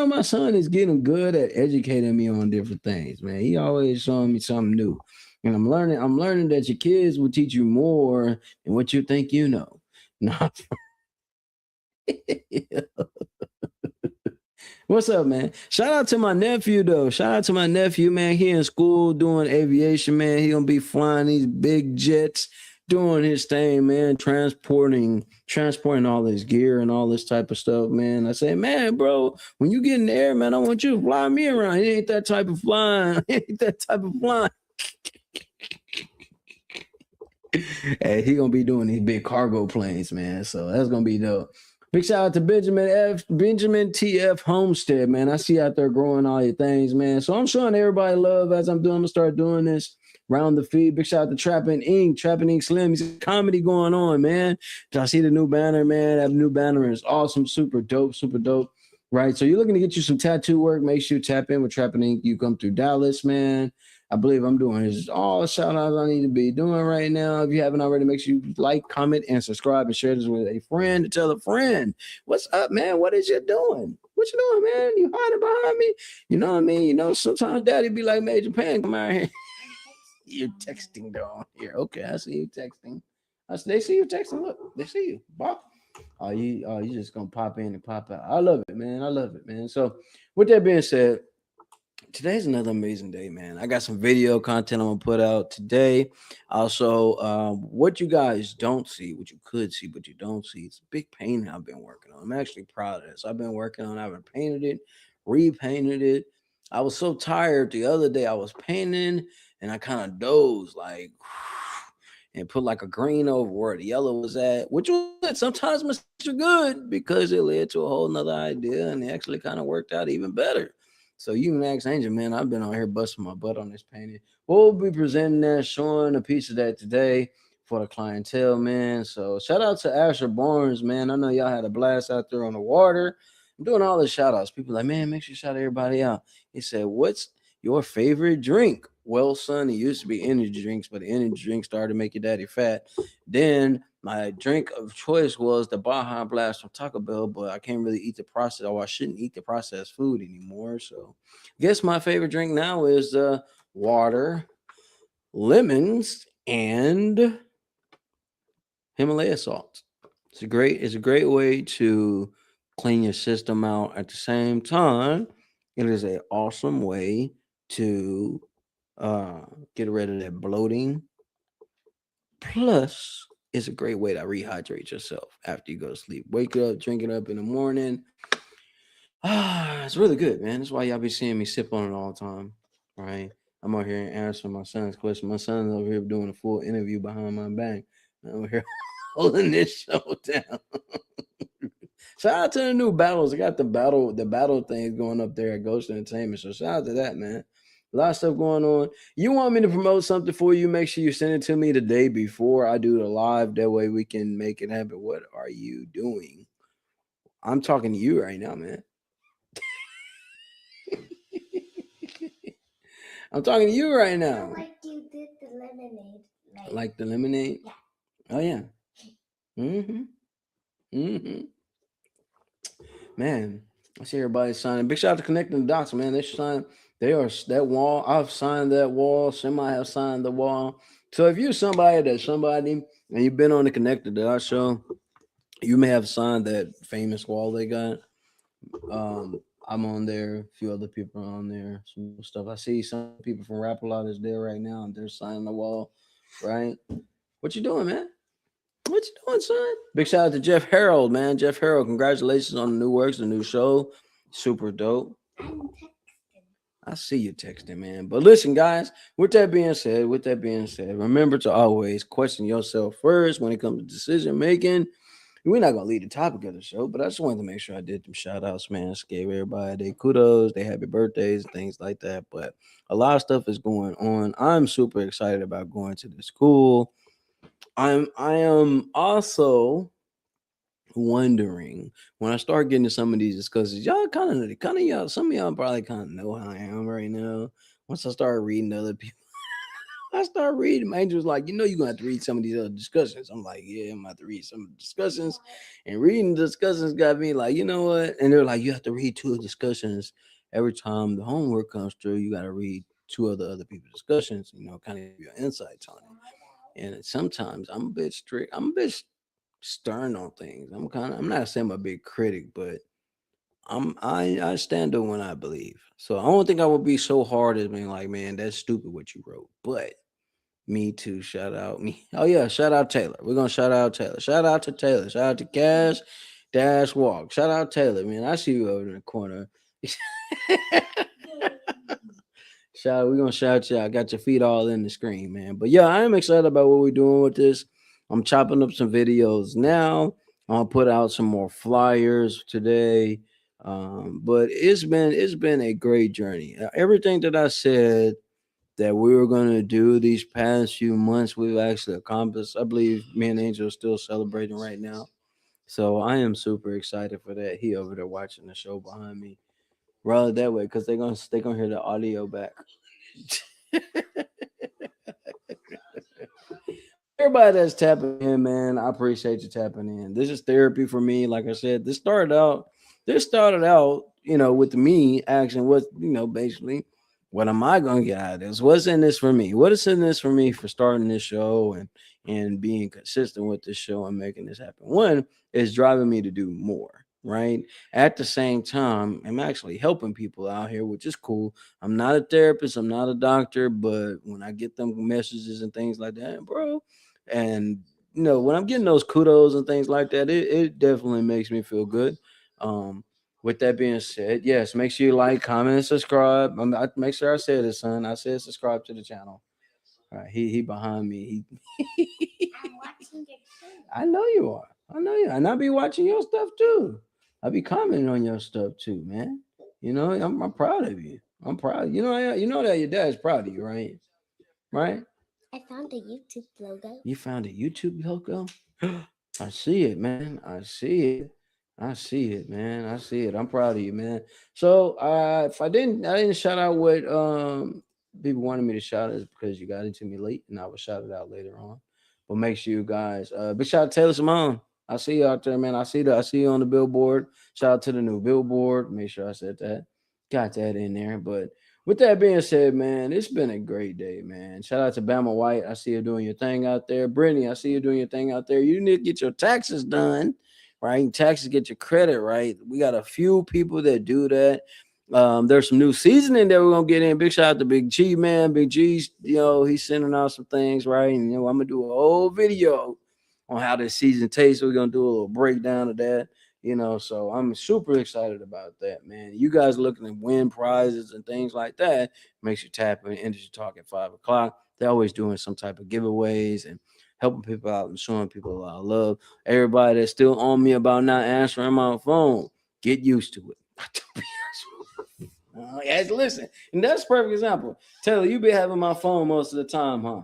my son is getting good at educating me on different things, man. He always showing me something new. And I'm learning that your kids will teach you more than what you think you know. No. What's up, man? Shout out to my nephew, though. Shout out to my nephew, man. He in school doing aviation, man. He gonna be flying these big jets, doing his thing, man. Transporting all his gear and all this type of stuff, man. I say, man, bro, when you get in the air, man, I want you to fly me around. He ain't that type of flying. He ain't that type of flying. Hey, he gonna be doing these big cargo planes, man. So that's gonna be dope. Big shout out to Benjamin TF Homestead, man. I see you out there growing all your things, man. So I'm showing everybody love as I'm gonna start doing this round the feed. Big shout out to Trapping Ink Slim. He's comedy going on, man. I see the new banner, man. That new banner is awesome, super dope, super dope. Right. So you're looking to get you some tattoo work. Make sure you tap in with Trapping Ink. You come through Dallas, man. I believe I'm doing all the shout outs I need to be doing right now. If you haven't already, make sure you like, comment, and subscribe and share this with a friend to tell a friend. What's up, man? What is you doing? What you doing, man? You hiding behind me? You know what I mean? You know, sometimes daddy be like, Major Pan, come out here. You're texting down here. Okay, I see you texting. They see you texting. Look, they see you. Bop. You just gonna pop in and pop out. I love it, man. I love it, man. So with that being said, today's another amazing day, man. I got some video content I'm gonna put out today. Also, what you guys don't see, what you could see, but you don't see, it's a big painting I've been working on. I'm actually proud of this. I've been working on, I've painted it, repainted it. I was so tired the other day. I was painting and I kind of dozed, like, and put like a green over where the yellow was at, which was sometimes Mr. Good because it led to a whole nother idea and it actually kind of worked out even better. So you can ask Angel, man, I've been on here busting my butt on this painting. We'll be presenting that, showing a piece of that today for the clientele, man. So shout out to Asher Barnes, man. I know y'all had a blast out there on the water. I'm doing all the shout outs. People like, man, make sure you shout everybody out. He said, what's your favorite drink? Well, son, it used to be energy drinks, but the energy drink started to make your daddy fat. Then my drink of choice was the Baja Blast from Taco Bell, but I can't really eat the process, or I shouldn't eat the processed food anymore. So, guess my favorite drink now is water, lemons, and Himalaya salt. It's a great way to clean your system out. At the same time, it is an awesome way to uh, get rid of that bloating. Plus, it's a great way to rehydrate yourself after you go to sleep. Wake up, drink it up in the morning. It's really good, man. That's why y'all be seeing me sip on it all the time. Right? I'm out here answering my son's question. My son's over here doing a full interview behind my back. I'm over here holding this show down. Shout out to the new battles. I got the battle things going up there at Ghost Entertainment. So shout out to that, man. A lot of stuff going on. You want me to promote something for you? Make sure you send it to me the day before I do the live. That way we can make it happen. What are you doing? I'm talking to you right now, man. I'm talking to you right now. Like you did the lemonade. Like the lemonade? Yeah. Oh yeah. Mm-hmm. Mm-hmm. Man, I see everybody signing. Big shout out to Connecting the Dots, man. They are that wall. I've signed that wall. Somebody have signed the wall. So if you're somebody and you've been on the Connected the Dots show, you may have signed that famous wall they got. I'm on there, a few other people are on there, some stuff. I see some people from Rap A Lot is there right now and they're signing the wall, right? What you doing, man? What you doing, son? Big shout out to Jeff Harold, man. Jeff Harold, congratulations on the new works, the new show. Super dope. I'm texting. I see you texting, man. But listen, guys, with that being said, remember to always question yourself first when it comes to decision making. We're not gonna lead the topic of the show, but I just wanted to make sure I did some shout outs, man. Just gave everybody their kudos, they happy birthdays, and things like that. But a lot of stuff is going on. I'm super excited about going to the school. I am also wondering when I start getting to some of these discussions, y'all, some of y'all probably kind of know how I am right now. Once I start reading other people, I start reading. My angel was like, you're gonna have to read some of these other discussions. I'm like, yeah, I'm gonna have to read some of the discussions. And reading the discussions got me like, you know what? And they're like, you have to read two discussions every time the homework comes through. You got to read two other people's discussions. Kind of give you insights on it. And sometimes I'm a bit strict. I'm a bit stern on things. I'm not saying I'm a big critic, but I stand on what I believe. So I don't think I would be so hard as being like, man, that's stupid what you wrote. But me too. Shout out me. Oh yeah, shout out Taylor. We're gonna shout out Taylor. Shout out to Taylor. Shout out to Cash Dash Walk. Shout out Taylor, man. I see you over in the corner. We're gonna shout you. I got your feet all in the screen, man. But yeah, I am excited about what we're doing with this. I'm chopping up some videos now. I'll put out some more flyers today. But it's been a great journey. Everything that I said that we were gonna do these past few months, we've actually accomplished. I believe me and Angel are still celebrating right now. So I am super excited for that. He over there watching the show behind me. Roll it that way because they're gonna hear the audio back. Everybody that's tapping in, man, I appreciate you tapping in. This is therapy for me. Like I said, this started out, with me asking basically, what am I gonna get out of this? What's in this for me? What is in this for me for starting this show and being consistent with this show and making this happen? One is driving me to do more, right? At the same time, I'm actually helping people out here, which is cool. I'm not a therapist, I'm not a doctor, but when I get them messages and things like that, bro, and when I'm getting those kudos and things like that, it definitely makes me feel good. Um, with that being said, yes, make sure you like, comment, and subscribe. Make sure I said it, son. I said subscribe to the channel. All right, he behind me. I'm watching your show. I know you are. I know you, and I be watching your stuff too. I be commenting on your stuff too, man. I'm proud of you. I'm proud. You know that your dad's proud of you, right? Right? I found a YouTube logo. You found a YouTube logo? I see it, man. I see it. I see it, man. I see it. I'm proud of you, man. So if I didn't shout out what people wanted me to shout is because you got it to me late and I will shout it out later on. But make sure you guys big shout out to Taylor Simone. I see you out there, man. I see you on the billboard. Shout out to the new billboard. Make sure I said that. Got that in there. But with that being said, man, it's been a great day, man. Shout out to Bama White. I see you doing your thing out there. Brittany, I see you doing your thing out there. You need to get your taxes done, right? Taxes get your credit right. We got a few people that do that. There's some new seasoning that we're gonna get in. Big shout out to Big G, man. Big G's, he's sending out some things, right? And I'm gonna do a whole video on how this season tastes. We're gonna do a little breakdown of that. So I'm super excited about that, man. You guys looking to win prizes and things like that. Make sure you tap in Industry Talk at 5 o'clock. They're always doing some type of giveaways and helping people out and showing people a lot of love. Everybody that's still on me about not answering my phone, get used to it. Yes, listen, and that's a perfect example. Taylor, you be having my phone most of the time, huh?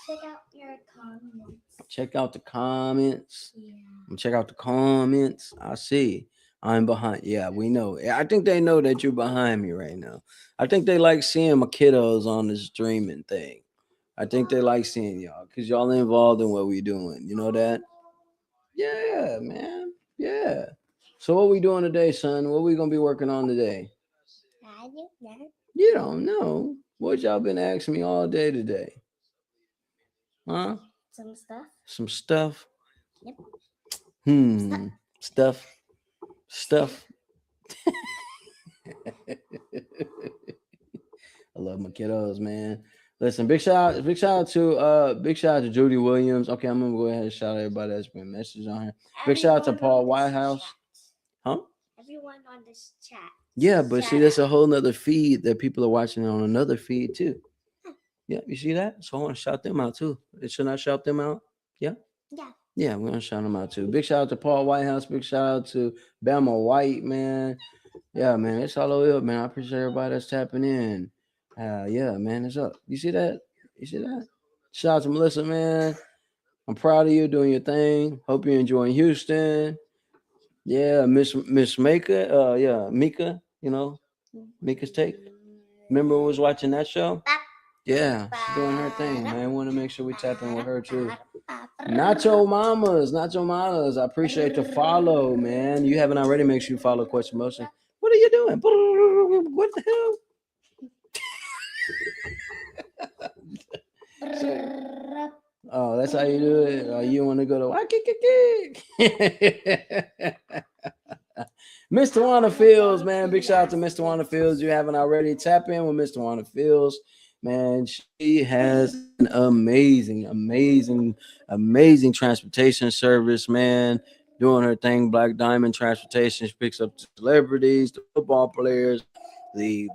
Check out your comments. Check out the comments. Yeah. Check out the comments. I see. I'm behind. Yeah, we know. I think they know that you're behind me right now. I think they like seeing my kiddos on the streaming thing. I think they like seeing y'all because y'all involved in what we doing. You know that? Yeah, man. Yeah. So what we doing today, son? What we gonna be working on today? I do that. You don't know. What y'all been asking me all day today? Huh? Some stuff. Some stuff. Yep. Stuff. Stuff. I love my kiddos, man. Listen, big shout out to Judy Williams. Okay, I'm gonna go ahead and shout out everybody that's been messaged on here. Big shout out to Paul Whitehouse. Huh? Everyone on this chat. Yeah, but see, that's a whole nother feed that people are watching on another feed too. Yeah, you see that? So I want to shout them out too. Should I shout them out? Yeah. Yeah. Yeah, we're gonna shout them out too. Big shout out to Paul Whitehouse. Big shout out to Bama White, man. Yeah, man, it's all the way up, man. I appreciate everybody that's tapping in. Yeah, man, it's up. You see that? You see that? Shout out to Melissa, man. I'm proud of you doing your thing. Hope you're enjoying Houston. Yeah, Miss Mika. Yeah, Mika. Mika's take. Remember, I was watching that show. Yeah, she's doing her thing, man. Want to make sure we tap in with her too. Nacho Mamas. I appreciate the follow, man. You haven't already, make sure you follow Question Motion. What are you doing? What the hell? Oh, that's how you do it. Oh, you want to go to Mr. Wanda Fields, man. Big shout out to Mr. Wanda Fields. You haven't already, tap in with Mr. Wanda Fields, man. She has an amazing transportation service, man. Doing her thing. Black Diamond Transportation. She picks up celebrities, the football players, the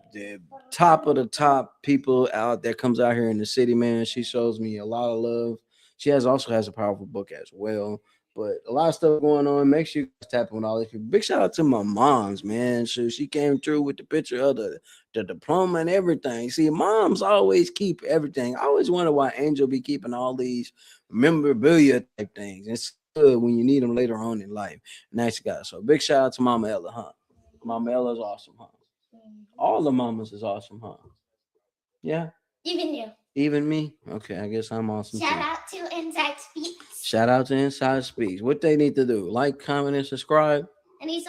top of the top people out that comes out here in the city, man. She shows me a lot of love. She also has a powerful book as well. But a lot of stuff going on. Make sure you tap in with all these people. Big shout out to my moms, man. So she came through with the picture of the diploma and everything. See, moms always keep everything. I always wonder why Angel be keeping all these memorabilia type things. It's good when you need them later on in life. Nice guy. So big shout out to Mama Ella, huh? Mama Ella's awesome, huh? All the mamas is awesome, huh? Yeah. Even you. Even me? Okay, I guess I'm awesome. Shout too. out to Inside Speaks. Shout out to Inside Speaks. What they need to do? Like, comment, and subscribe. And he's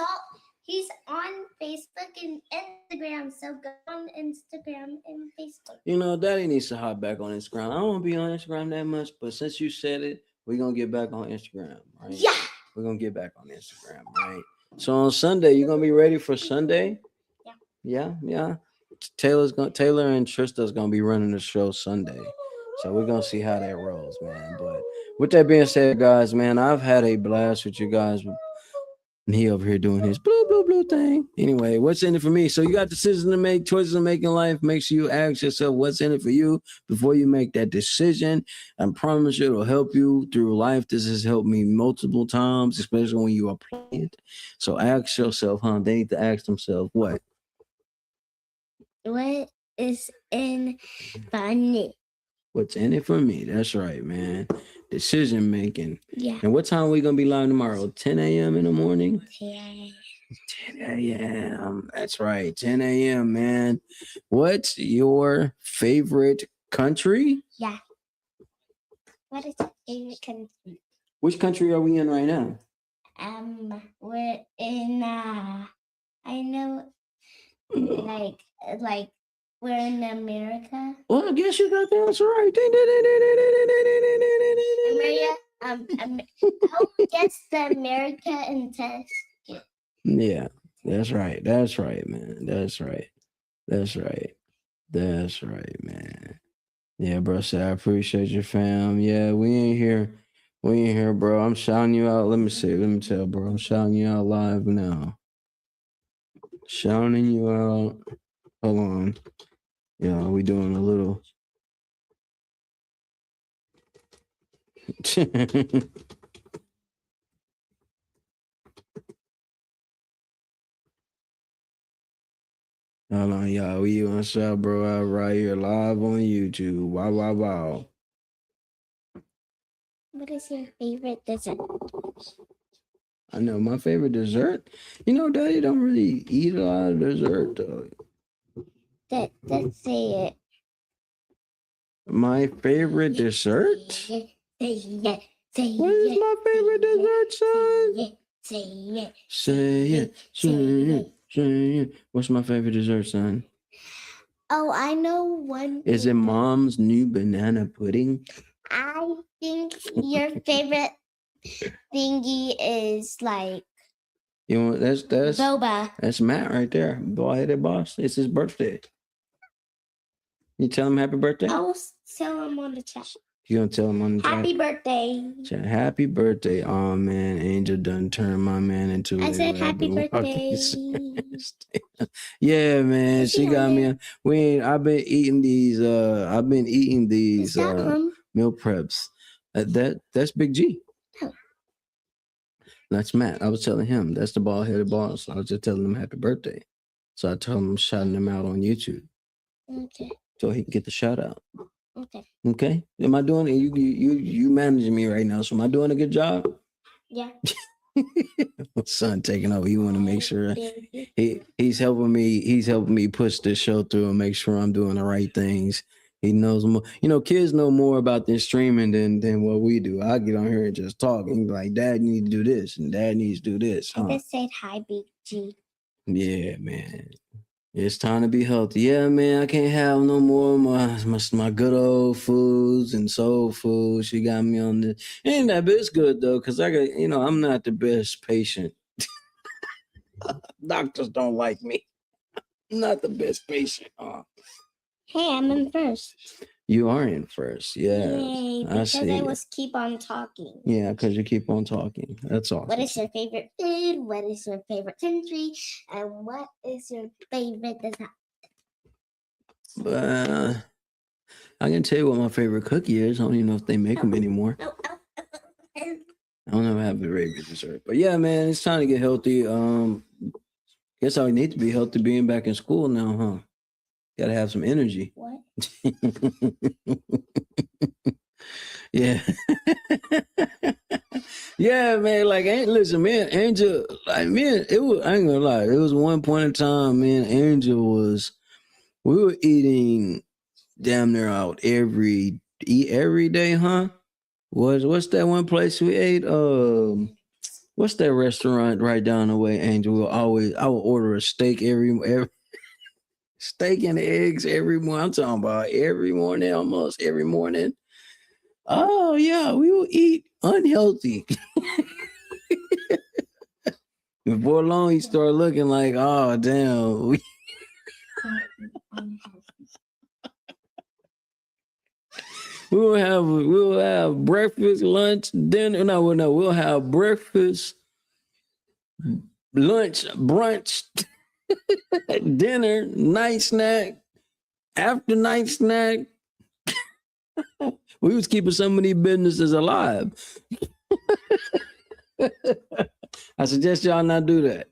on Facebook and Instagram. So go on Instagram and Facebook. You know, Daddy needs to hop back on Instagram. I don't want to be on Instagram that much, but since you said it, we're gonna get back on Instagram, right? Yeah. We're gonna get back on Instagram, right? So on Sunday, you're gonna be ready for Sunday? Yeah. Taylor and Trista's gonna be running the show Sunday. So we're gonna see how that rolls, man. But with that being said, guys, man, I've had a blast with you guys. And he over here doing his blue thing. Anyway, what's in it for me? So you got decisions to make, choices to make in life. Make sure you ask yourself what's in it for you before you make that decision. I promise you it'll help you through life. This has helped me multiple times, especially when you apply it. So ask yourself, they need to ask themselves what? What is in for me? What's in it for me? That's right, man. Decision making. Yeah. And what time are we gonna be live tomorrow? 10 a.m. in the morning? Yeah. 10 a.m. That's right. 10 a.m., man. What's your favorite country? Yeah. What is your favorite country? Which country are we in right now? We're in I know like we're in America. Well, I guess you got the answer right. I'll guess the America and test. Yeah, that's right. That's right, man. That's right, man. Yeah, bro. Say I appreciate your fam. Yeah, we ain't here, bro. I'm shouting you out. Let me tell, bro. I'm shouting you out live now. Shouting you out. Hold on. Yeah, we doing a little. Hold on, y'all. We on shout, bro, out right here live on YouTube. Wow. What is your favorite dessert? I know my favorite dessert. You know, Daddy don't really eat a lot of dessert, though. Let's say it. My favorite dessert? Say it. What is my favorite dessert, son? Say it. What's my favorite dessert, son? Oh, I know one. Is it Mom's new banana pudding? I think your favorite thingy is like That's boba. That's Matt right there. Bald-headed boss. It's his birthday. You tell him happy birthday? I will tell him on the chat. You gonna tell him on the Happy chat? birthday. Chat, happy birthday. Oh man, Angel done turned my man into I a said happy rebel. birthday. Yeah, man. She got me. Is I've been eating these that him? meal preps. That's Big G. Oh. That's Matt. I was telling him that's the bald-headed boss. I was just telling him happy birthday. So I told him I'm shouting him out on YouTube. Okay. So he can get the shout out. Okay. Okay. Am I doing it? You managing me right now. So am I doing a good job? Yeah. Son taking over. You want to make sure he's helping me. He's helping me push this show through and make sure I'm doing the right things He knows more. You know, kids know more about this streaming than what we do. I get on here and just talk and be like, Dad needs to do this and Dad needs to do this. I Huh? just said hi, Big G. Yeah, man. It's time to be healthy. Yeah, man. I can't have no more of my good old foods and soul food. She got me on this. Ain't that, but it's good though, because I got, I'm not the best patient. Doctors don't like me. I'm not the best patient. Hey, I'm in first. You are in first. Yeah. Yay, because I was keep on talking. Yeah, because you keep on talking. That's awesome. What is your favorite food? What is your favorite country? And what is your favorite dessert? I can tell you what my favorite cookie is. I don't even know if they make them anymore. I don't ever have a favorite dessert. But yeah, man, it's time to get healthy. Guess I need to be healthy being back in school now, huh? Gotta have some energy. What? Yeah. Yeah, man. Like, listen, man, Angel, like, man, I ain't gonna lie. It was one point in time, man, we were eating damn near out every day, huh? What's that one place we ate? What's that restaurant right down the way, Angel? I would order a steak every steak and eggs every morning. I'm talking about every morning, almost every morning. Oh yeah, we will eat unhealthy. Before long, you start looking like, oh damn. We'll have breakfast, lunch, dinner. No, we'll have breakfast, lunch, brunch, dinner, night snack, after night snack. We was keeping so many businesses alive. I suggest y'all not do that.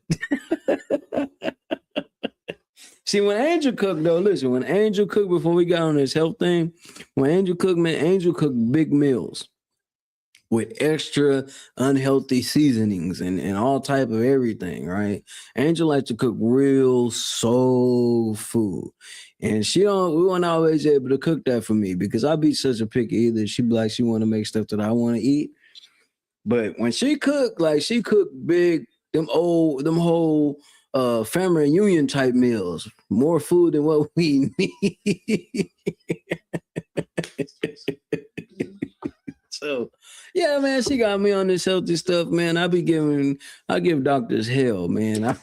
See, when Angel cooked, though, listen, when Angel cooked before we got on this health thing, when Angel cooked, man, Angel cooked big meals with extra unhealthy seasonings and all type of everything, right? Angel likes to cook real soul food. And we weren't always able to cook that for me because I be such a picky eater. She be like, she want to make stuff that I want to eat. But when she cooked, like she cooked big, them whole family reunion type meals, more food than what we need. So yeah, man, she got me on this healthy stuff, man. I give doctors hell, man.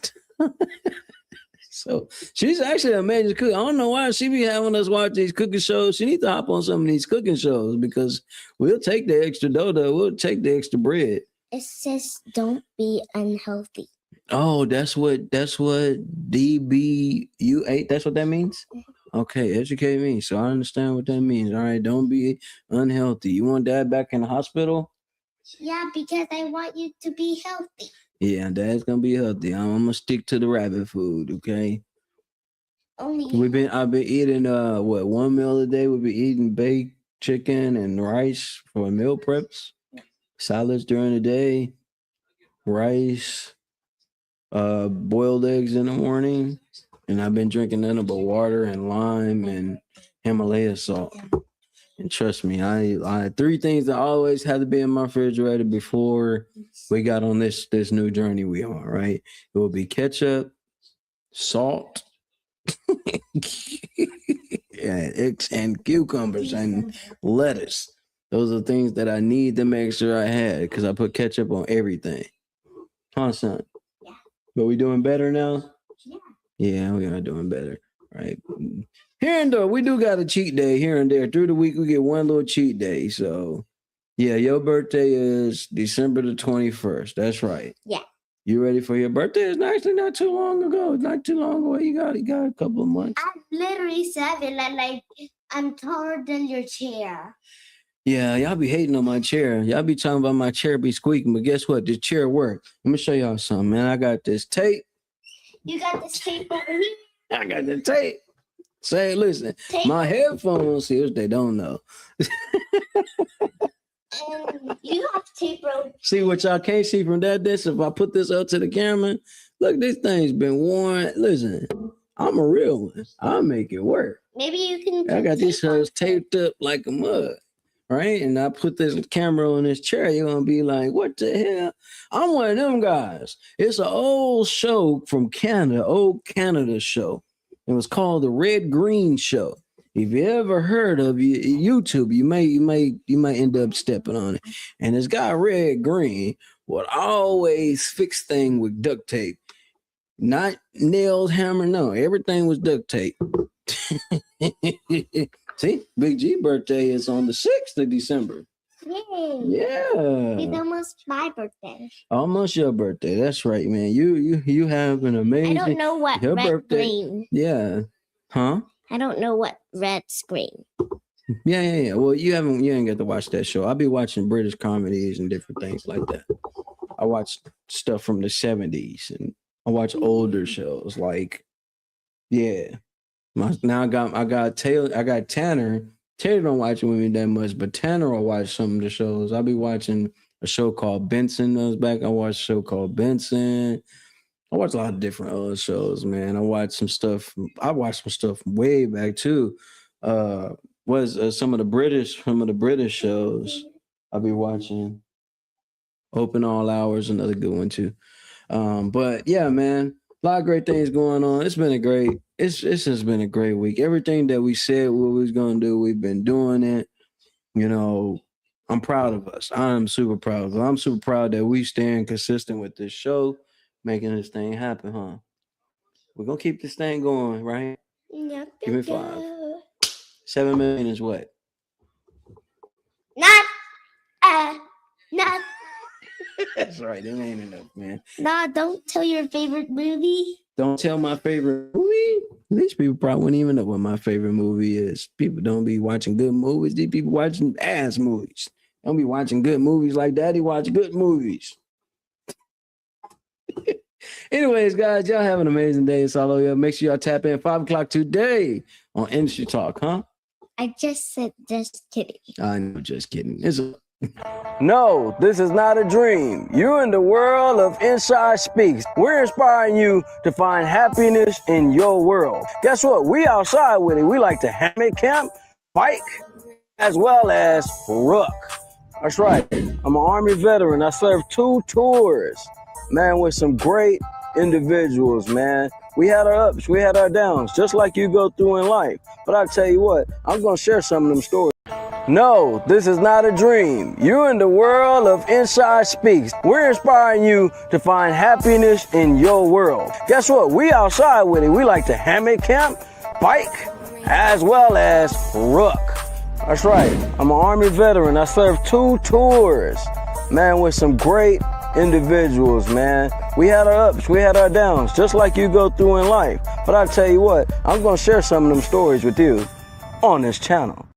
So she's actually an amazing cook. I don't know why she be having us watch these cooking shows. She needs to hop on some of these cooking shows because we'll take the extra dough, we'll take the extra bread. It says don't be unhealthy. Oh, that's what DBU8, that's what that means? Okay, educate me so I understand what that means. All right, don't be unhealthy. You want Dad back in the hospital? Yeah, because I want you to be healthy. Yeah, Dad's gonna be healthy. I'm gonna stick to the rabbit food, okay? I've been eating one meal a day. We've been eating baked chicken and rice for meal preps, salads during the day, rice, boiled eggs in the morning, and I've been drinking nothing but water and lime and Himalaya salt. And trust me, I 3 things that always had to be in my refrigerator before we got on this new journey we on, right? It will be ketchup, salt, and cucumbers and lettuce. Those are things that I need to make sure I had because I put ketchup on everything. Huh, son? Yeah. But we doing better now? Yeah. Yeah, we are doing better, right? Here and there, we do got a cheat day here and there. Through the week, we get one little cheat day. So, yeah, your birthday is December the 21st. That's right. Yeah. You ready for your birthday? It's actually not too long ago. It's not too long away. You got a couple of months. I'm literally 7. Like I'm taller than your chair. Yeah, y'all be hating on my chair. Y'all be talking about my chair be squeaking, but guess what? This chair works. Let me show y'all something, man. I got this tape. You got this tape over here? I got the tape. Say, listen, Tape. my headphones, here's they don't know. And you have tape, bro. See what y'all can't see from that distance. If I put this up to the camera, look, this thing's been worn. Listen, I'm a real one. I'll make it work. Maybe you can. I put got these tape on shows it. taped up like a mug, right? And I put this camera on this chair. You're gonna be like, "What the hell?" I'm one of them guys. It's an old show from Canada, old Canada show. It was called the Red Green Show. If you ever heard of YouTube, you might end up stepping on it. And this guy Red Green would always fix things with duct tape, not nails, hammer. No, everything was duct tape. See, Big G birthday is on the 6th of December. Yay! Yeah, It's almost my birthday. almost your birthday. That's right, man. You have an I amazing. don't know what Your red birthday. green. Yeah, huh? I don't know what red screen. Yeah. Well, you ain't got to watch that show. I'll be watching British comedies and different things like that. I watch stuff from the 70s and I watch older shows like, yeah. Now I got Taylor, I got Tanner. Taylor don't watch it with me that much, but Tanner will watch some of the shows. I'll be watching a show called Benson. I was back. I watched a show called Benson. I watch a lot of different other shows, man. I watched some stuff way back too. Some of the British shows I'll be watching. Open All Hours, another good one too. But yeah, man, a lot of great things going on. It's just been a great week. Everything that we said what we was gonna do, we've been doing it. You know, I'm proud of us. I'm super proud of us. I'm super proud that we staying consistent with this show, making this thing happen, huh? We're gonna keep this thing going, right? Yep, Give me 5. 7 million is what? Not. That's right. It ain't enough, man. Nah, don't tell your favorite movie. Don't tell my favorite movie. These people probably wouldn't even know what my favorite movie is. People don't be watching good movies. These people watching ass movies. Don't be watching good movies like Daddy watch good movies. Anyways, guys, y'all have an amazing day. It's all over here. Make sure y'all tap in 5 o'clock today on Industry Talk, huh? I just said just kidding. I know, just kidding. No, this is not a dream. You're in the world of Inside Speaks. We're inspiring you to find happiness in your world. Guess what? We outside with it. We like to hammock camp, bike, as well as ruck. That's right. I'm an Army veteran. I served 2 tours, man, with some great individuals, man. We had our ups, we had our downs, just like you go through in life. But I tell you what, I'm going to share some of them stories. No, this is not a dream. You're in the world of Inside Speaks. We're inspiring you to find happiness in your world. Guess what? We outside with it. We like to hammock camp, bike, as well as ruck. That's right. I'm an Army veteran. I served 2 tours, man, with some great individuals, man. We had our ups, we had our downs, just like you go through in life. But I tell you what, I'm going to share some of them stories with you on this channel.